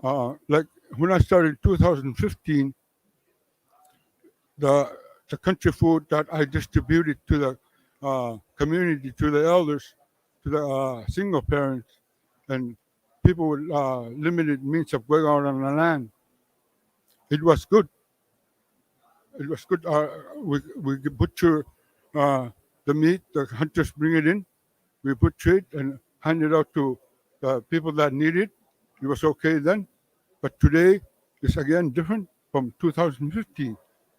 Like when I started in 2015, the country food that I distributed to the community, to the elders, to the single parents, and people with limited means of going out on the land, it was good. It was good. We butcher the meat. The hunters bring it in. We butcher it and hand it out to the people that need it. It was okay then, but today is again different from 2015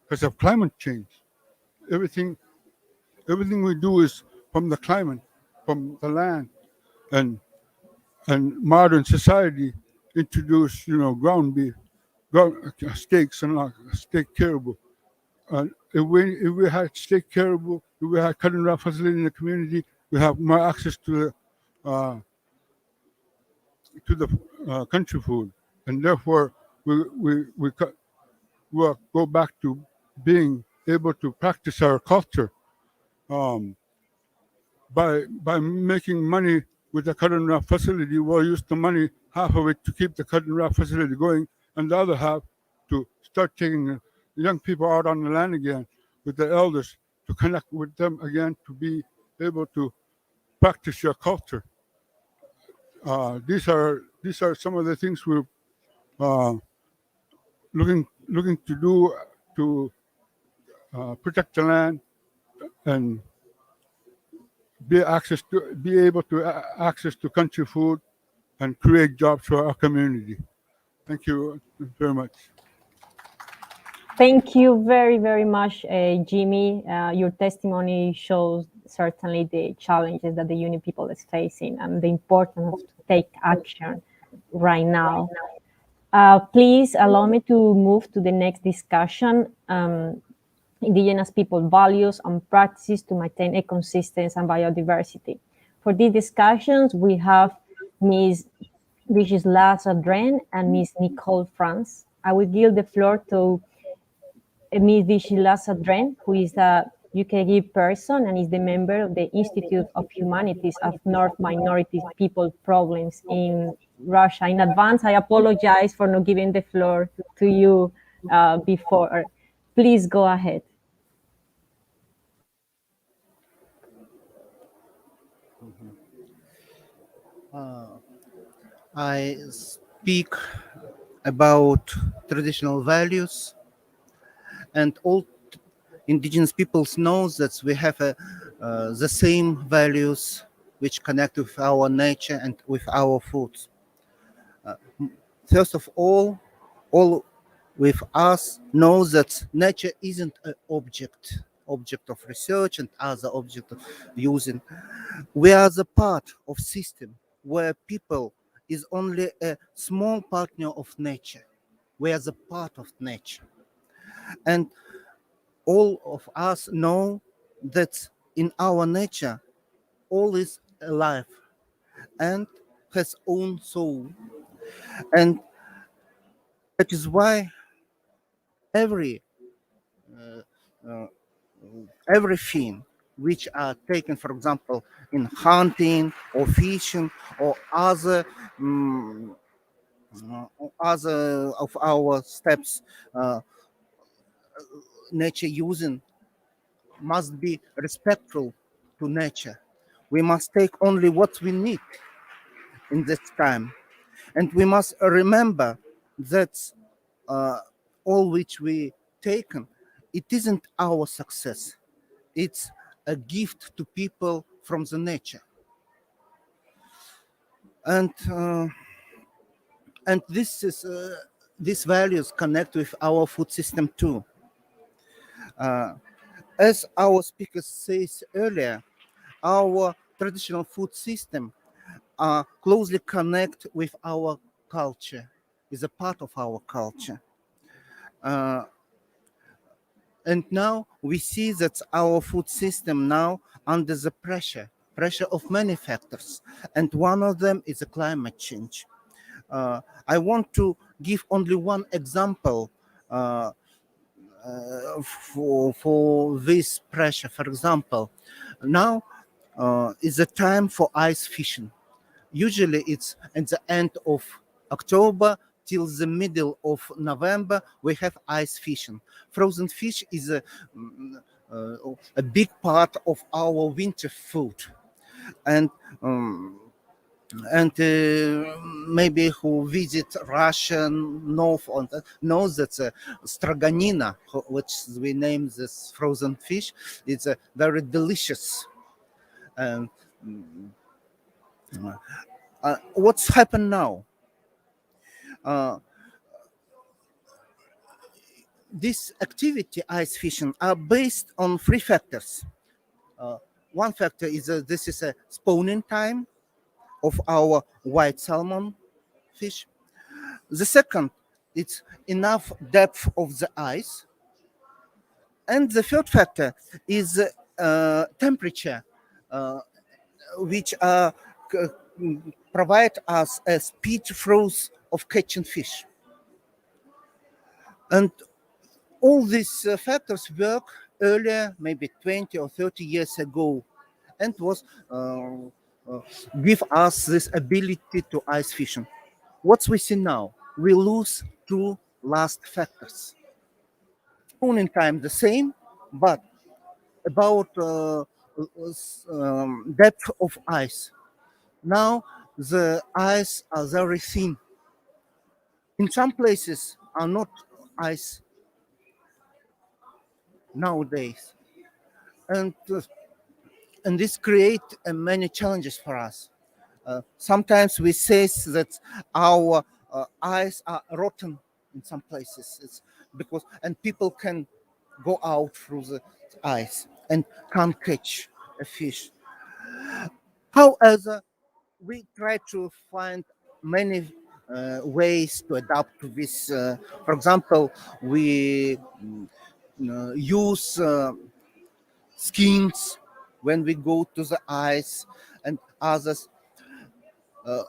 because of climate change. Everything we do is from the climate, from the land, and modern society introduced, ground beef, steaks, and steak caribou. If we had steak caribou, if we had cut and wrap facility in the community, we have more access to the country food, and therefore we go back to being able to practice our culture by making money with the cut and wrap facility. We'll use the money, half of it, to keep the cut and wrap facility going, and the other half to start taking young people out on the land again with the elders, to connect with them again, to be able to practice your culture. These are some of the things we're looking to do to protect the land and be able to access to country food and create jobs for our community. Thank you very much. Thank you very, very much, Jimmy. Your testimony shows certainly the challenges that the Inuit people is facing and the importance to take action right now. Please allow me to move to the next discussion. Indigenous people values and practices to maintain ecosystems and biodiversity. For these discussions, we have Ms. Viacheslav and Ms. Nicole France. I will give the floor to Ms. Viacheslav, who is a UKG person and is the member of the Institute of Humanities of North Minority People Problems in Russia. In advance, I apologize for not giving the floor to you before. Please go ahead. I speak about traditional values, and all indigenous peoples know that we have the same values which connect with our nature and with our food. First of all with us know that nature isn't an object of research and other object of using. We are the part of system where people is only a small partner of nature. We are the part of nature. And all of us know that in our nature, all is alive and has own soul. And that is why every uh, everything which are taken, for example, in hunting or fishing or other of our steps, nature using must be respectful to nature. We must take only what we need in this time, and we must remember that all which we taken, it isn't our success. It's a gift to people from the nature, and this is these values connect with our food system too. As our speaker says earlier, our traditional food system closely connect with our culture, is a part of our culture. And now we see that our food system now under the pressure of many factors, and one of them is the climate change. I want to give only one example for this pressure. For example, now is the time for ice fishing. Usually it's at the end of October till the middle of November, we have ice fishing. Frozen fish is a big part of our winter food. And maybe who visit Russia north on knows that straganina, which we name this frozen fish, it's very delicious. What's happened now? This activity, ice fishing, are based on three factors. One factor is this is a spawning time of our white salmon fish. The second, it's enough depth of the ice. And the third factor is temperature, which provide us a speed froze of catching fish. And all these factors work earlier, maybe 20 or 30 years ago, and was give us this ability to ice fishing. What we see now, we lose two last factors. Spawning time the same, but about depth of ice. Now the ice are very thin. In some places are not ice nowadays, and this create many challenges for us. Sometimes we say that our ice are rotten in some places. It's because and people can go out through the ice and can't catch a fish. However, we try to find many ways to adapt to this. For example, we use skins when we go to the ice, and others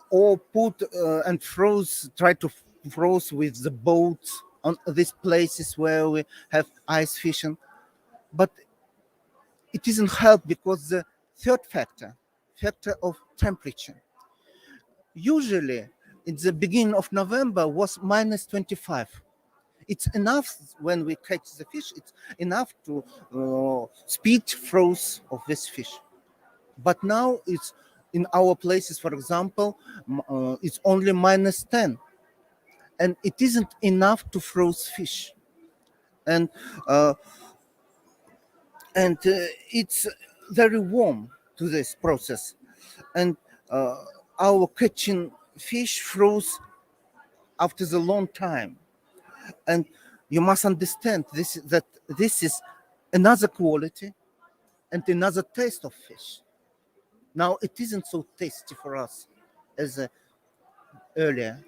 or put and try to froze with the boats on these places where we have ice fishing. But it doesn't help because the third factor of temperature, usually in the beginning of November was minus 25. It's enough when we catch the fish, it's enough to speed froze of this fish. But now it's in our places, for example, it's only minus 10. And it isn't enough to froze fish. And it's very warm to this process. And our catching fish froze after the long time. And you must understand that this is another quality and another taste of fish. Now it isn't so tasty for us as earlier.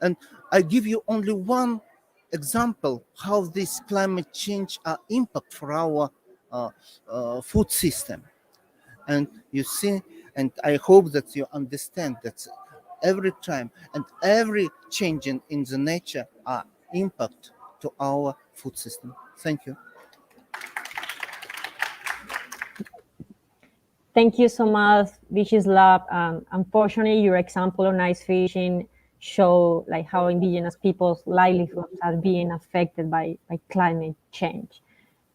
And I give you only one example how this climate change impact for our food system. And you see, and I hope that you understand that every time and every change in the nature are impact to our food system. Thank you. Thank you so much, Viacheslav. Unfortunately, your example on ice fishing show like how indigenous people's livelihoods are being affected by climate change.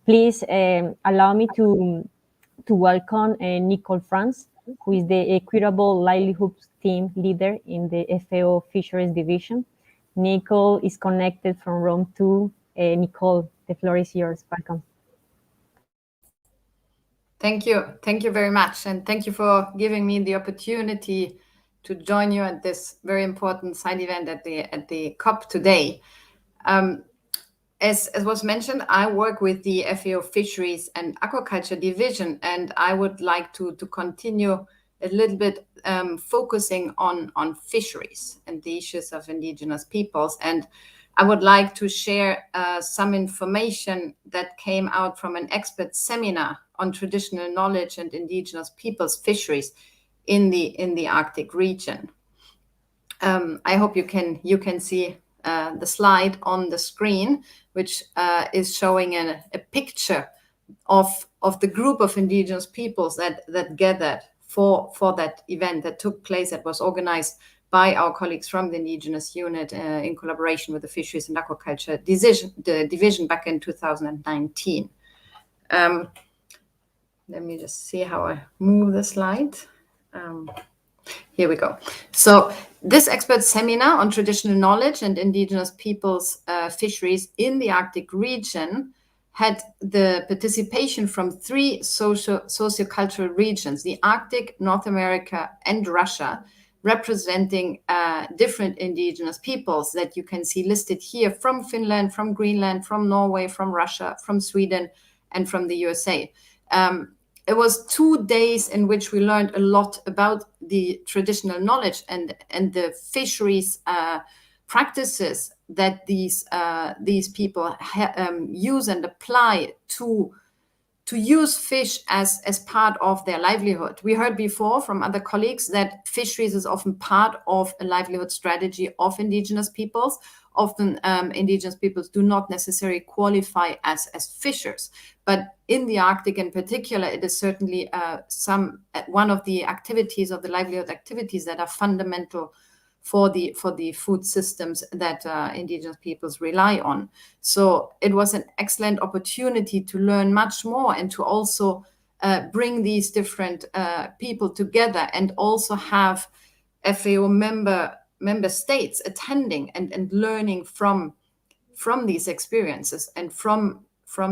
Please allow me to welcome Nicole France, who is the Equitable Livelihoods Team Leader in the FAO Fisheries Division. Nicole is connected from Rome too. Nicole, the floor is yours. Welcome. Thank you very much, and thank you for giving me the opportunity to join you at this very important side event at the COP today. As was mentioned, I work with the FAO Fisheries and Aquaculture Division, and I would like to continue a little bit focusing on fisheries and the issues of indigenous peoples. And I would like to share some information that came out from an expert seminar on traditional knowledge and indigenous peoples' fisheries in the Arctic region. I hope you can see the slide on the screen, which is showing a picture of the group of indigenous peoples that gathered for that event that took place, that was organized by our colleagues from the Indigenous unit in collaboration with the Fisheries and Aquaculture division back in 2019. Let me just see how I move the slide. Here we go. So this expert seminar on traditional knowledge and indigenous peoples' fisheries in the Arctic region had the participation from 3 sociocultural regions, the Arctic, North America, and Russia, representing different indigenous peoples that you can see listed here from Finland, from Greenland, from Norway, from Russia, from Sweden, and from the USA. It was 2 days in which we learned a lot about the traditional knowledge and the fisheries practices that these people use and apply to use fish as part of their livelihood. We heard before from other colleagues that fisheries is often part of a livelihood strategy of indigenous peoples. Often indigenous peoples do not necessarily qualify as fishers, but in the Arctic in particular, it is certainly one of the activities of the livelihood activities that are fundamental for the food systems that indigenous peoples rely on. So it was an excellent opportunity to learn much more and to also bring these different people together, and also have FAO member states attending and learning from these experiences and from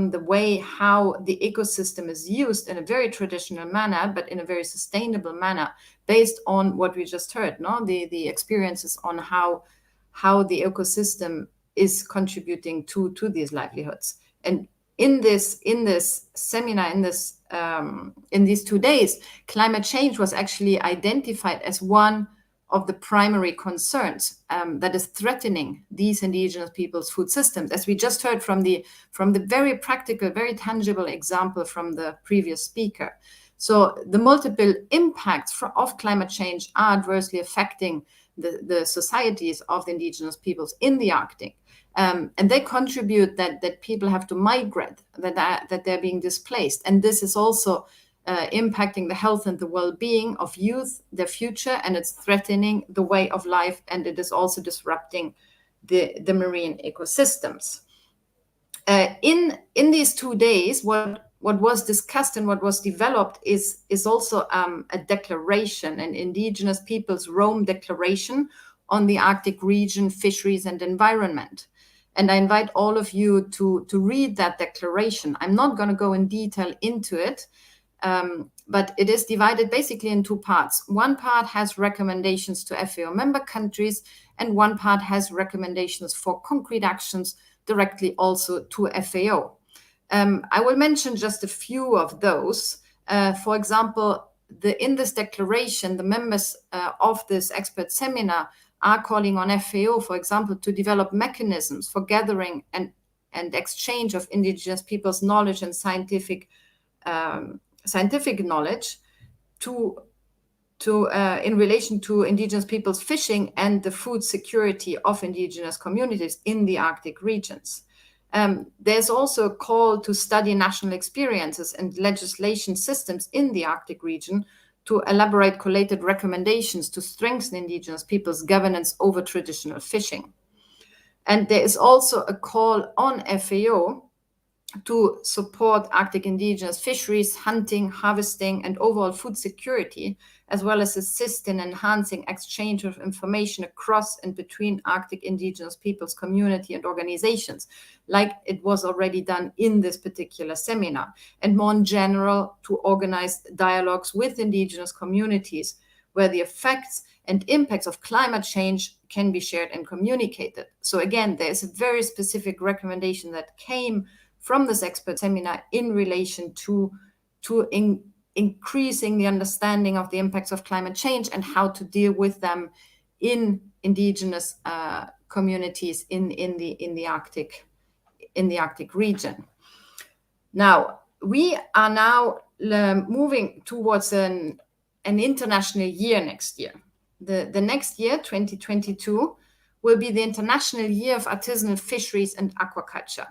the way how the ecosystem is used in a very traditional manner, but in a very sustainable manner, based on what we just heard, the experiences on how the ecosystem is contributing to these livelihoods. And in this seminar, in these 2 days, climate change was actually identified as one of the primary concerns that is threatening these indigenous people's food systems, as we just heard from the very practical, very tangible example from the previous speaker. So the multiple impacts of climate change are adversely affecting the societies of the indigenous peoples in the Arctic. And they contribute that people have to migrate, that they're being displaced. And this is also impacting the health and the well-being of youth, their future, and it's threatening the way of life, and it is also disrupting the marine ecosystems. In these 2 days, what was discussed and what was developed is also a declaration, an Indigenous Peoples Rome Declaration on the Arctic region, fisheries, and environment. And I invite all of you to read that declaration. I'm not going to go in detail into it, but it is divided basically in 2 parts. One part has recommendations to FAO member countries, and one part has recommendations for concrete actions directly also to FAO. I will mention just a few of those. For example, in this declaration, the members of this expert seminar are calling on FAO, for example, to develop mechanisms for gathering and exchange of indigenous peoples' knowledge and scientific knowledge in relation to indigenous peoples' fishing and the food security of indigenous communities in the Arctic regions. There's also a call to study national experiences and legislation systems in the Arctic region to elaborate collated recommendations to strengthen indigenous peoples' governance over traditional fishing. And there is also a call on FAO to support Arctic indigenous fisheries, hunting, harvesting, and overall food security, as well as assist in enhancing exchange of information across and between Arctic indigenous peoples, community, and organizations, like it was already done in this particular seminar, and more in general, to organize dialogues with indigenous communities where the effects and impacts of climate change can be shared and communicated. So again, there is a very specific recommendation that came from this expert seminar in relation to increasing the understanding of the impacts of climate change and how to deal with them in indigenous communities in the Arctic region. Now, we are now moving towards an international year next year. The next year, 2022, will be the International Year of Artisanal Fisheries and Aquaculture.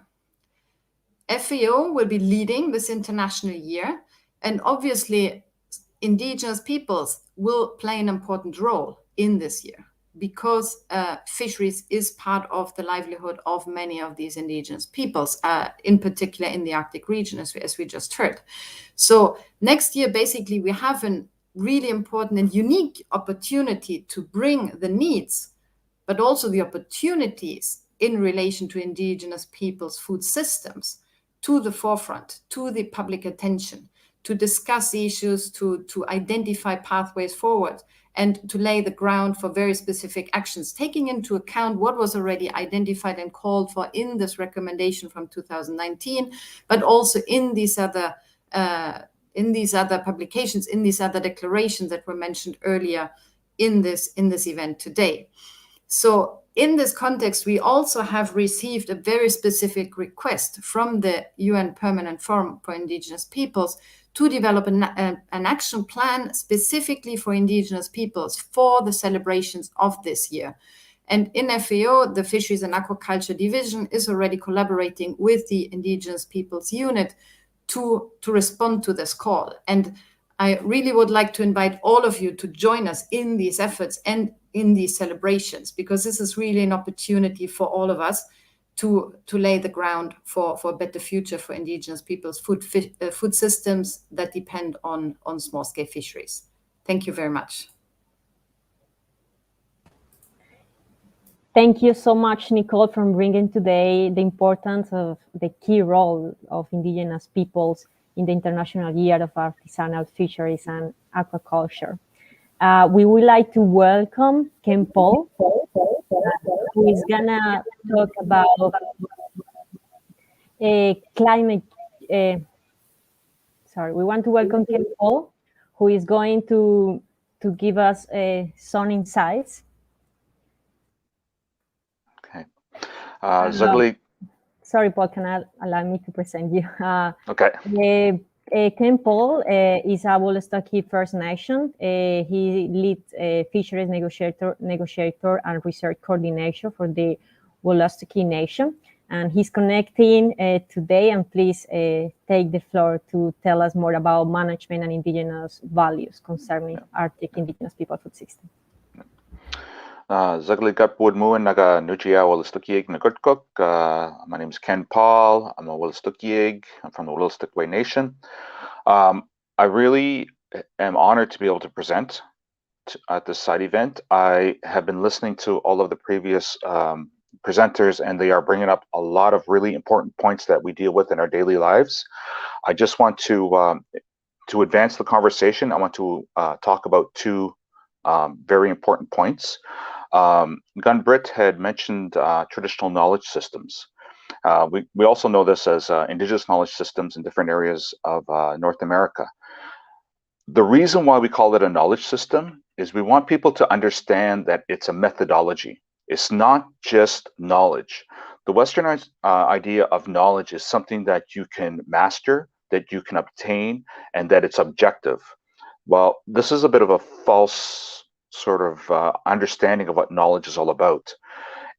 FAO will be leading this international year, and obviously indigenous peoples will play an important role in this year because fisheries is part of the livelihood of many of these indigenous peoples, in particular in the Arctic region, as we just heard. So next year, basically, we have a really important and unique opportunity to bring the needs, but also the opportunities in relation to indigenous peoples' food systems to the forefront, to the public attention, to discuss issues, to identify pathways forward, and to lay the ground for very specific actions, taking into account what was already identified and called for in this recommendation from 2019, but also in these other publications, in these other declarations that were mentioned earlier in this event today. So in this context, we also have received a very specific request from the UN Permanent Forum for Indigenous Peoples to develop an action plan specifically for indigenous peoples for the celebrations of this year. And in FAO, the Fisheries and Aquaculture Division is already collaborating with the Indigenous Peoples Unit to respond to this call. And I really would like to invite all of you to join us in these efforts and in these celebrations, because this is really an opportunity for all of us to lay the ground for a better future for indigenous people's food systems that depend on small-scale fisheries. Thank you very much. Thank you so much, Nicole, for bringing today the importance of the key role of indigenous peoples in the International Year of Artisanal Fisheries and Aquaculture. We would like to welcome Ken Paul, who is gonna talk about climate. We want to welcome Ken Paul, who is going to give us some insights. Okay. Zagli. Sorry, Paul, can I allow me to present you? Okay. Ken Paul is a Wolastoqey First Nation. He leads fisheries negotiator and research coordination for the Wolastoqey Nation. And he's connecting today, and please take the floor to tell us more about management and indigenous values concerning Arctic indigenous people food system. Zagli Gutwood Muin Naga Nujia Wolastoqey Nagurtkuk. My name is Ken Paul. I'm a Wolastoqey. I'm from the Wolastoqey Nation. I really am honored to be able to present at this side event. I have been listening to all of the previous presenters, and they are bringing up a lot of really important points that we deal with in our daily lives. I just want to advance the conversation. I want to talk about two very important points. Gunn-Britt had mentioned traditional knowledge systems. We also know this as indigenous knowledge systems in different areas of North America. The reason why we call it a knowledge system is we want people to understand that it's a methodology. It's not just knowledge. The Westernized idea of knowledge is something that you can master, that you can obtain, and that it's objective. Well, this is a bit of a false sort of understanding of what knowledge is all about.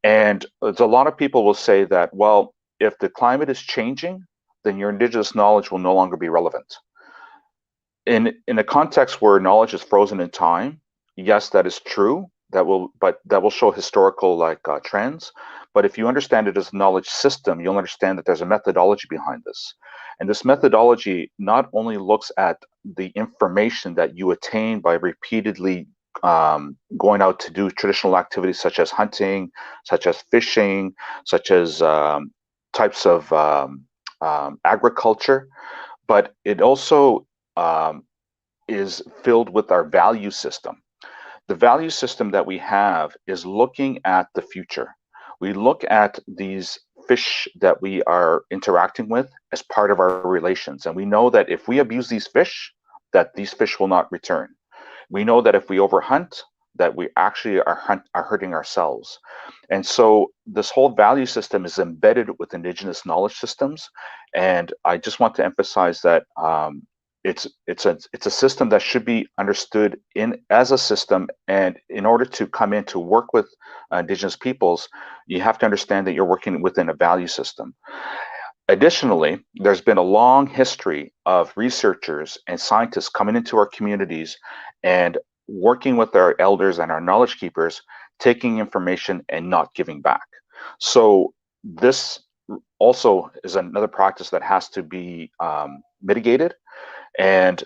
And there's a lot of people will say that, well, if the climate is changing, then your indigenous knowledge will no longer be relevant. In a context where knowledge is frozen in time, yes, that is true. That will show historical trends. But if you understand it as a knowledge system, you'll understand that there's a methodology behind this. And this methodology not only looks at the information that you attain by repeatedly going out to do traditional activities such as hunting, such as fishing, such as types of agriculture, but it also is filled with our value system. The value system that we have is looking at the future. We look at these fish that we are interacting with as part of our relations. And we know that if we abuse these fish, that these fish will not return. We know that if we overhunt, that we actually are hurting ourselves. And so this whole value system is embedded with indigenous knowledge systems. And I just want to emphasize that it's a system that should be understood as a system. And in order to come in to work with indigenous peoples, you have to understand that you're working within a value system. Additionally, there's been a long history of researchers and scientists coming into our communities and working with our elders and our knowledge keepers, taking information and not giving back. So this also is another practice that has to be mitigated. And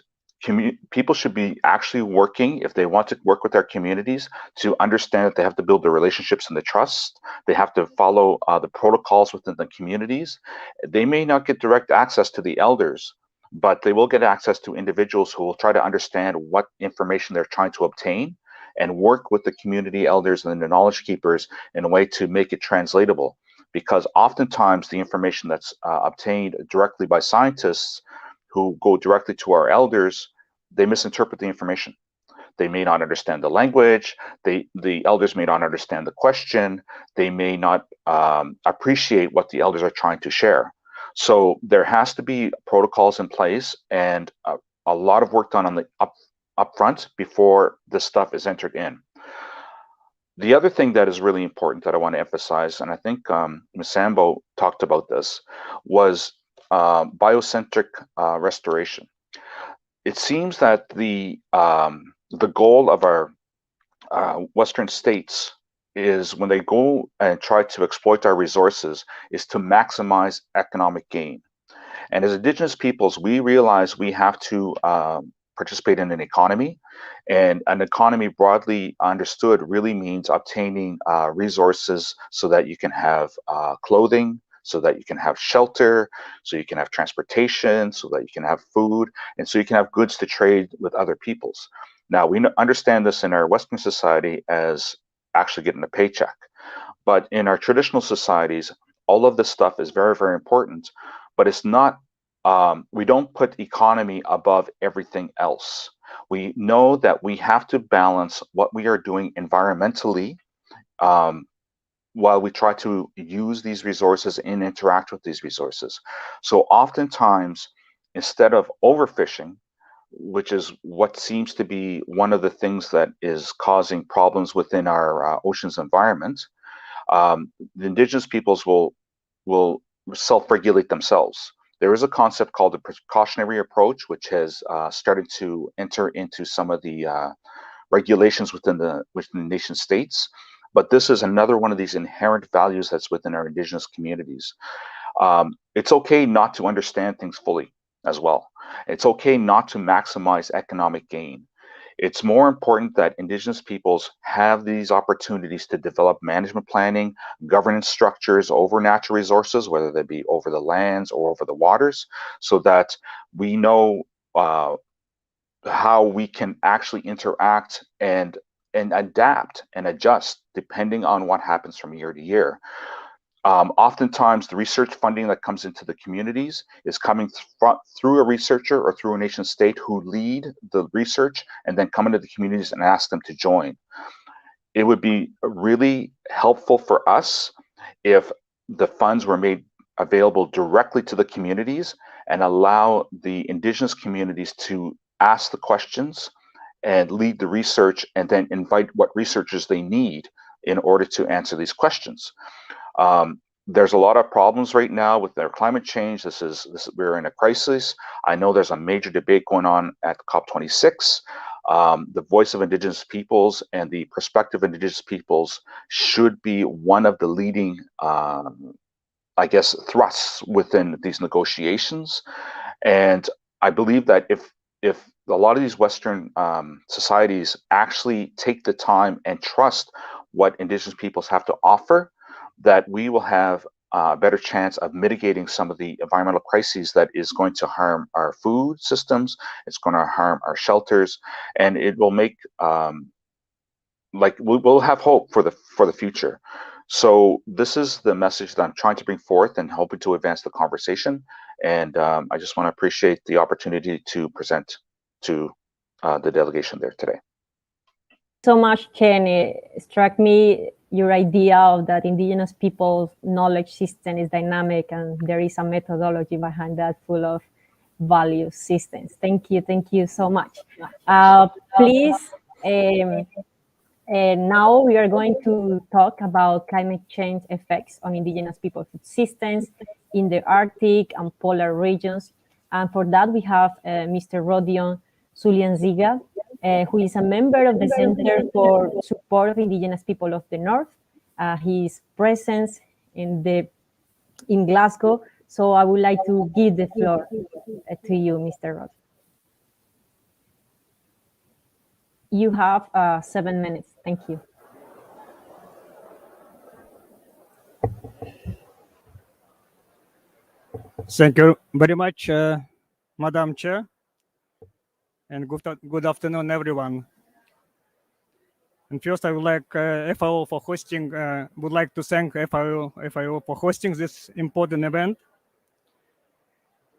people should be actually working, if they want to work with their communities, to understand that they have to build the relationships and the trust. They have to follow the protocols within the communities. They may not get direct access to the elders, but they will get access to individuals who will try to understand what information they're trying to obtain and work with the community elders and the knowledge keepers in a way to make it translatable. Because oftentimes the information that's obtained directly by scientists who go directly to our elders, they misinterpret the information. They may not understand the language. The elders may not understand the question. They may not appreciate what the elders are trying to share. So there has to be protocols in place and a lot of work done on the upfront before this stuff is entered in. The other thing that is really important that I want to emphasize, and I think Ms. Sambo talked about this, was biocentric restoration. It seems that the goal of our Western states is, when they go and try to exploit our resources, is to maximize economic gain. And as Indigenous peoples, we realize we have to participate in an economy, and an economy broadly understood really means obtaining resources so that you can have clothing, so that you can have shelter, so you can have transportation, so that you can have food, and so you can have goods to trade with other peoples. Now, we understand this in our Western society as actually getting a paycheck. But in our traditional societies, all of this stuff is very, very important, but it's not, we don't put economy above everything else. We know that we have to balance what we are doing environmentally while we try to use these resources and interact with these resources. So oftentimes, instead of overfishing, which is what seems to be one of the things that is causing problems within our oceans environment, the Indigenous peoples will self-regulate themselves. There is a concept called the precautionary approach, which has started to enter into some of the regulations within the nation states. But this is another one of these inherent values that's within our Indigenous communities. It's okay not to understand things fully as well. It's okay not to maximize economic gain. It's more important that Indigenous peoples have these opportunities to develop management planning, governance structures over natural resources, whether they be over the lands or over the waters, so that we know how we can actually interact and adapt and adjust depending on what happens from year to year. Oftentimes, the research funding that comes into the communities is coming through a researcher or through a nation state who lead the research and then come into the communities and ask them to join. It would be really helpful for us if the funds were made available directly to the communities and allow the indigenous communities to ask the questions and lead the research and then invite what researchers they need in order to answer these questions. There's a lot of problems right now with their climate change. We're in a crisis. I know there's a major debate going on at COP26. The voice of Indigenous peoples and the perspective of Indigenous peoples should be one of the leading, I guess, thrusts within these negotiations. And I believe that if a lot of these Western societies actually take the time and trust what Indigenous peoples have to offer, that we will have a better chance of mitigating some of the environmental crises that is going to harm our food systems, it's going to harm our shelters, and it will make, we'll have hope for the future. So this is the message that I'm trying to bring forth and hoping to advance the conversation. And I just want to appreciate the opportunity to present to the delegation there today. So much, Ken. It struck me your idea of that Indigenous people's knowledge system is dynamic and there is a methodology behind that full of value systems. Thank you so much. Please, now we are going to talk about climate change effects on Indigenous people food systems in the Arctic and polar regions. And for that, we have Mr. Rodion Sulyandziga, who is a member of the Center for Support of Indigenous People of the North. His presence in Glasgow. So I would like to give the floor to you, Mr. Rod. You have 7 minutes. Thank you. Thank you very much, Madam Chair. And good afternoon, everyone. And first, I would like FAO for hosting. Would like to thank FAO for hosting this important event.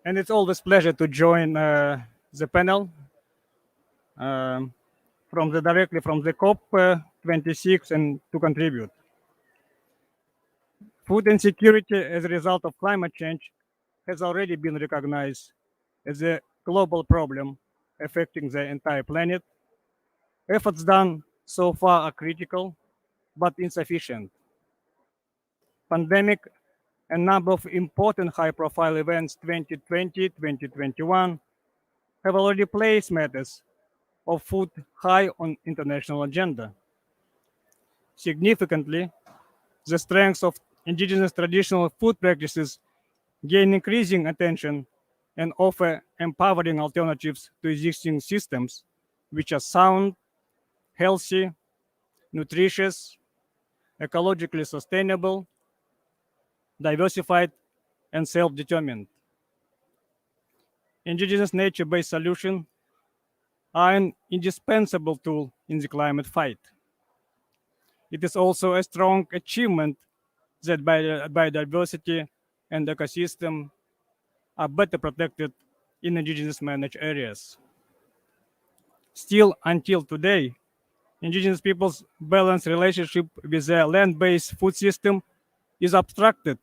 And it's always a pleasure to join the panel directly from the COP26 and to contribute. Food insecurity as a result of climate change has already been recognized as a global problem affecting the entire planet. Efforts done so far are critical, but insufficient. Pandemic and number of important high-profile events 2020, 2021 have already placed matters of food high on international agenda. Significantly, the strengths of indigenous traditional food practices gain increasing attention and offer empowering alternatives to existing systems, which are sound, healthy, nutritious, ecologically sustainable, diversified, and self-determined. Indigenous nature-based solutions are an indispensable tool in the climate fight. It is also a strong achievement that biodiversity and ecosystem are better protected in indigenous managed areas. Still, until today, indigenous people's balanced relationship with their land-based food system is obstructed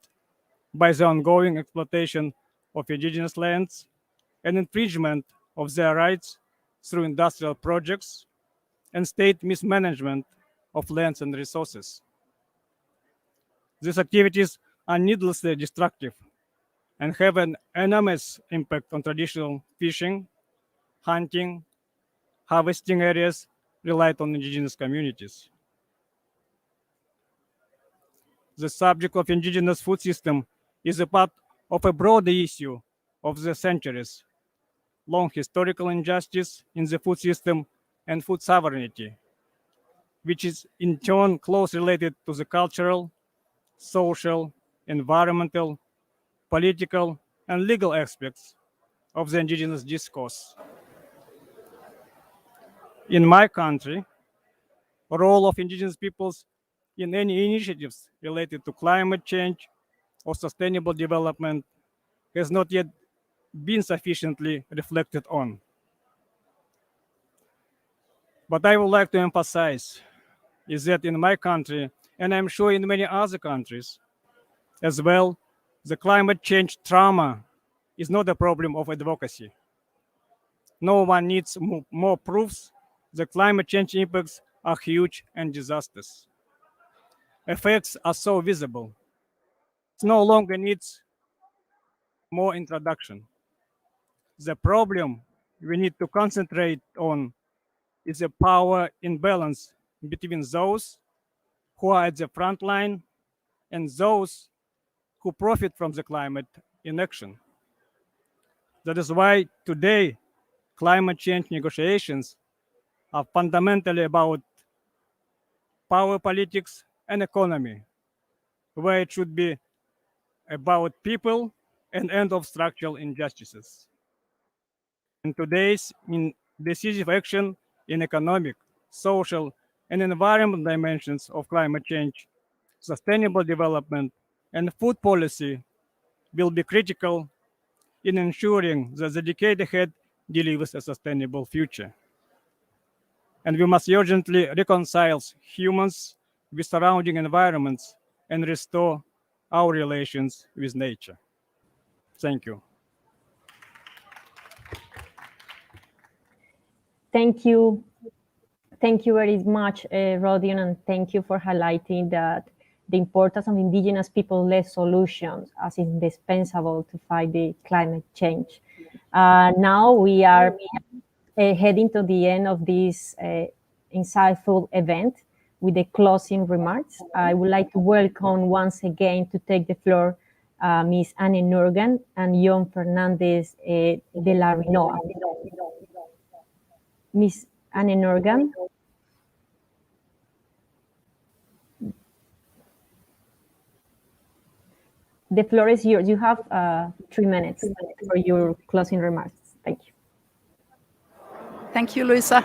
by the ongoing exploitation of indigenous lands and infringement of their rights through industrial projects and state mismanagement of lands and resources. These activities are needlessly destructive and have an enormous impact on traditional fishing, hunting, harvesting areas relied on indigenous communities. The subject of indigenous food system is a part of a broader issue of the centuries, long historical injustice in the food system and food sovereignty, which is in turn closely related to the cultural, social, environmental, political, and legal aspects of the indigenous discourse. In my country, the role of indigenous peoples in any initiatives related to climate change or sustainable development has not yet been sufficiently reflected on. But I would like to emphasize is that in my country, and I'm sure in many other countries as well, the climate change trauma is not a problem of advocacy. No one needs more proofs that climate change impacts are huge and disastrous. Effects are so visible. It no longer needs more introduction. The problem we need to concentrate on is a power imbalance between those who are at the front line and those who profit from the climate inaction. That is why today climate change negotiations are fundamentally about power politics and economy, where it should be about people and end of structural injustices. In today's decisive action in economic, social, and environmental dimensions of climate change, sustainable development, and food policy will be critical in ensuring that the decade ahead delivers a sustainable future. And we must urgently reconcile humans with surrounding environments and restore our relations with nature. Thank you. Thank you. Thank you very much, Rodion, and thank you for highlighting that the importance of indigenous people-led solutions as indispensable to fight the climate change. Now we are heading to the end of this insightful event with the closing remarks. I would like to welcome once again to take the floor Ms. Anne Nuorgam and John Fernandez de la Rinoa. Ms. Anne Nuorgam. The floor is yours. You have 3 minutes for your closing remarks. Thank you. Thank you, Luisa.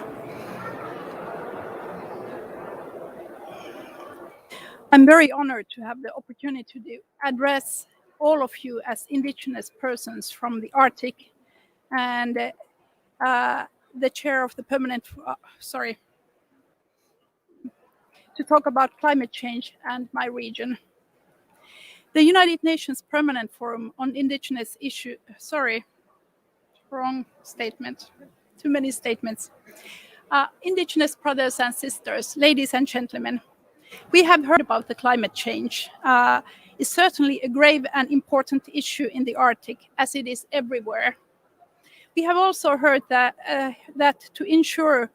I'm very honored to have the opportunity to address all of you as Indigenous persons from the Arctic and the chair of the permanent, to talk about climate change and my region. The United Nations Permanent Forum on Indigenous Issues, wrong statement, too many statements. Indigenous brothers and sisters, ladies and gentlemen, we have heard about the climate change. It's certainly a grave and important issue in the Arctic, as it is everywhere. We have also heard that, to ensure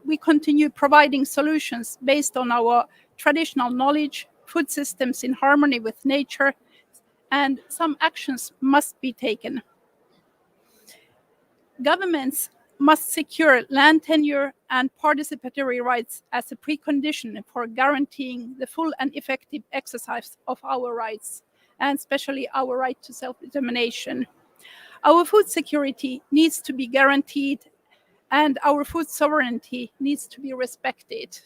we continue providing solutions based on our traditional knowledge, food systems in harmony with nature, and some actions must be taken. Governments must secure land tenure and participatory rights as a precondition for guaranteeing the full and effective exercise of our rights, and especially our right to self-determination. Our food security needs to be guaranteed, and our food sovereignty needs to be respected.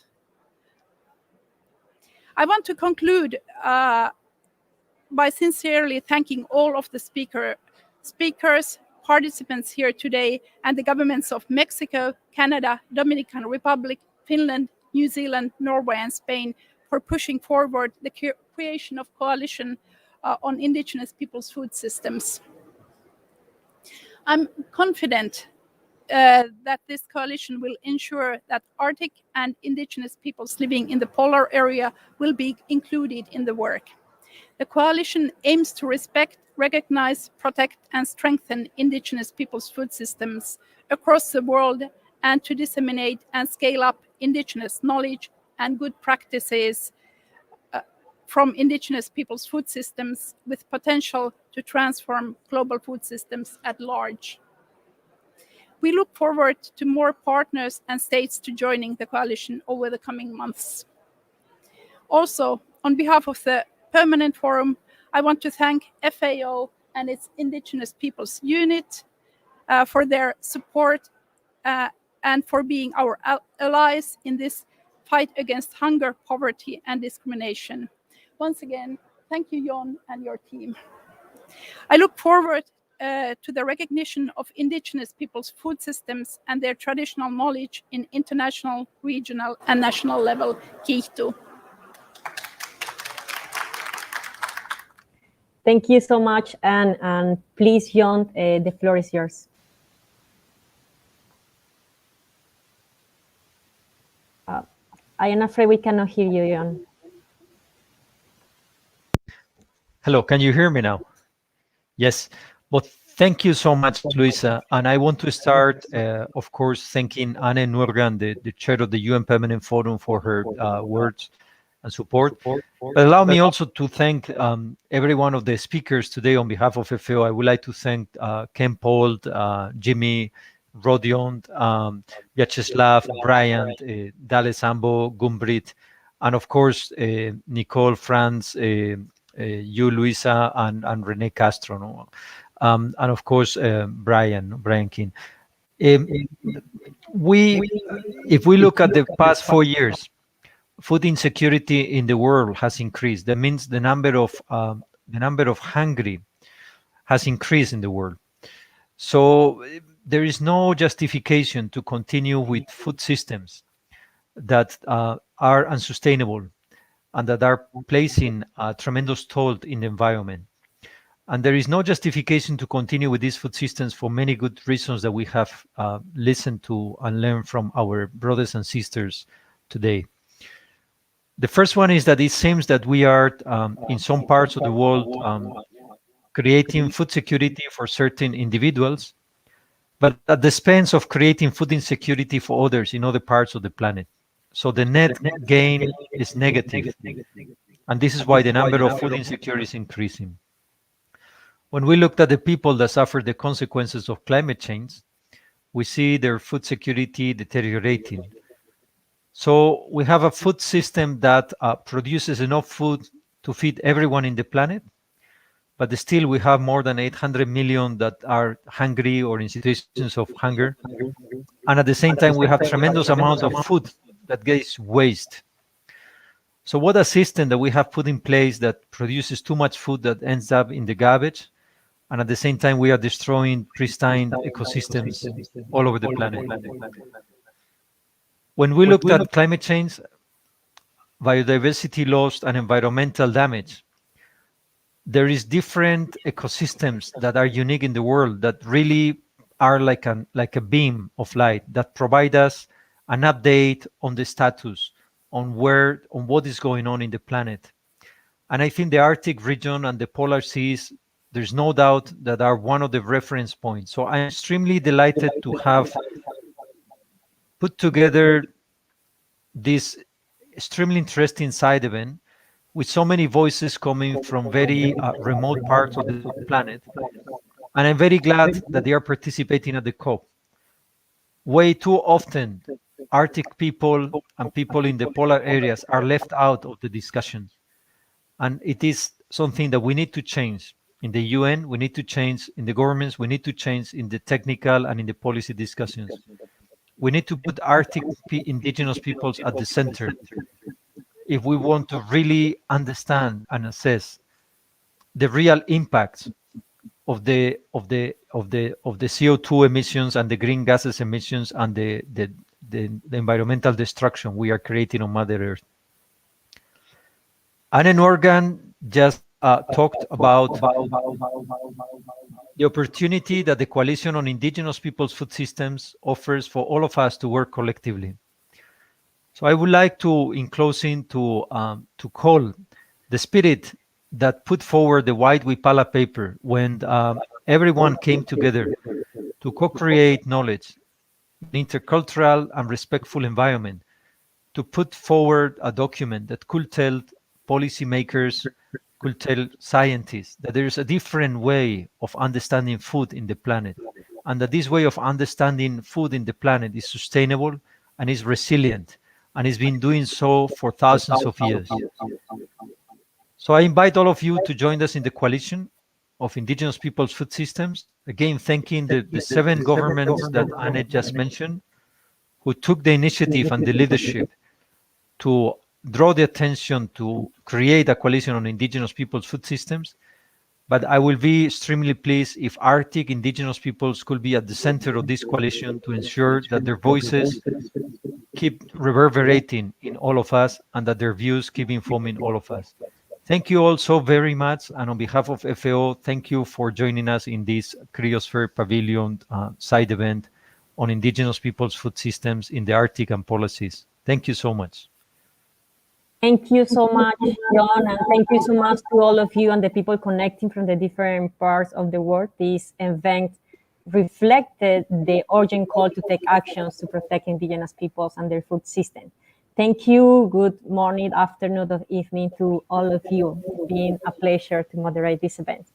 I want to conclude by sincerely thanking all of the speakers, participants here today, and the governments of Mexico, Canada, Dominican Republic, Finland, New Zealand, Norway, and Spain for pushing forward the creation of coalition on indigenous people's food systems. I'm confident that this coalition will ensure that Arctic and indigenous peoples living in the polar area will be included in the work. The coalition aims to respect, recognize, protect, and strengthen indigenous peoples' food systems across the world, and to disseminate and scale up indigenous knowledge and good practices from indigenous peoples' food systems with potential to transform global food systems at large. We look forward to more partners and states to joining the coalition over the coming months. Also, on behalf of the Permanent Forum, I want to thank FAO and its Indigenous Peoples Unit for their support and for being our allies in this fight against hunger, poverty, and discrimination. Once again, thank you, Jon, and your team. I look forward to the recognition of indigenous people's food systems and their traditional knowledge in international, regional, and national level. Kiitos. Thank you so much, and please, Jon, the floor is yours. I am afraid we cannot hear you, Jon. Hello, can you hear me now? Yes. Well, thank you so much, Luisa. And I want to start, of course, thanking Anne Nuorgam, the chair of the UN Permanent Forum, for her words and support. But allow me also to thank every one of the speakers today on behalf of FAO. I would like to thank Ken Paul, Jimmy, Rodion, Viacheslav, Brian, Dalee, Sambo, Gunn-Britt, and of course, Nicole, Franz, you, Luisa, and René Castro, no? And of course, Brian King. If we look at the past 4 years, food insecurity in the world has increased. That means the number of hungry has increased in the world. So there is no justification to continue with food systems that are unsustainable and that are placing a tremendous toll in the environment. And there is no justification to continue with these food systems for many good reasons that we have listened to and learned from our brothers and sisters today. The first one is that it seems that we are, in some parts of the world, creating food security for certain individuals, but at the expense of creating food insecurity for others in other parts of the planet. So the net gain is negative. And this is why the number of food insecurity is increasing. When we looked at the people that suffer the consequences of climate change, we see their food security deteriorating. So we have a food system that produces enough food to feed everyone in the planet, but still we have more than 800 million that are hungry or in situations of hunger. And at the same time, we have tremendous amounts of food that gets waste. So what a system that we have put in place that produces too much food that ends up in the garbage, and at the same time we are destroying pristine ecosystems all over the planet. When we looked at climate change, biodiversity loss and environmental damage, there is different ecosystems that are unique in the world that really are like a beam of light that provide us an update on the status, on what is going on in the planet. And I think the Arctic region and the polar seas, there's no doubt that are one of the reference points. So I'm extremely delighted to have put together this extremely interesting side event with so many voices coming from very remote parts of the planet. And I'm very glad that they are participating at the COP. Way too often, Arctic people and people in the polar areas are left out of the discussion. And it is something that we need to change in the UN, we need to change in the governments, we need to change in the technical and in the policy discussions. We need to put Arctic indigenous peoples at the center if we want to really understand and assess the real impacts of the CO2 emissions and the green gases emissions and the environmental destruction we are creating on Mother Earth. Anne Nuorgam just talked about the opportunity that the Coalition on Indigenous Peoples' Food Systems offers for all of us to work collectively. So I would like to, in closing, to call the spirit that put forward the white Wapala paper when everyone came together to co-create knowledge, an intercultural and respectful environment, to put forward a document that could tell policymakers, could tell scientists that there is a different way of understanding food in the planet, and that this way of understanding food in the planet is sustainable and is resilient, and has been doing so for thousands of years. So I invite all of you to join us in the Coalition of Indigenous Peoples' Food Systems, again thanking the 7 governments that Anne just mentioned, who took the initiative and the leadership to draw the attention to create a coalition on indigenous peoples' food systems. But I will be extremely pleased if Arctic indigenous peoples could be at the center of this coalition to ensure that their voices keep reverberating in all of us and that their views keep informing all of us. Thank you all so very much. And on behalf of FAO, thank you for joining us in this Cryosphere Pavilion side event on indigenous peoples' food systems in the Arctic and polar seas. Thank you so much. Thank you so much, John, and thank you so much to all of you and the people connecting from the different parts of the world. This event reflected the urgent call to take actions to protect indigenous peoples and their food system. Thank you. Good morning, afternoon, or evening to all of you. It's been a pleasure to moderate this event.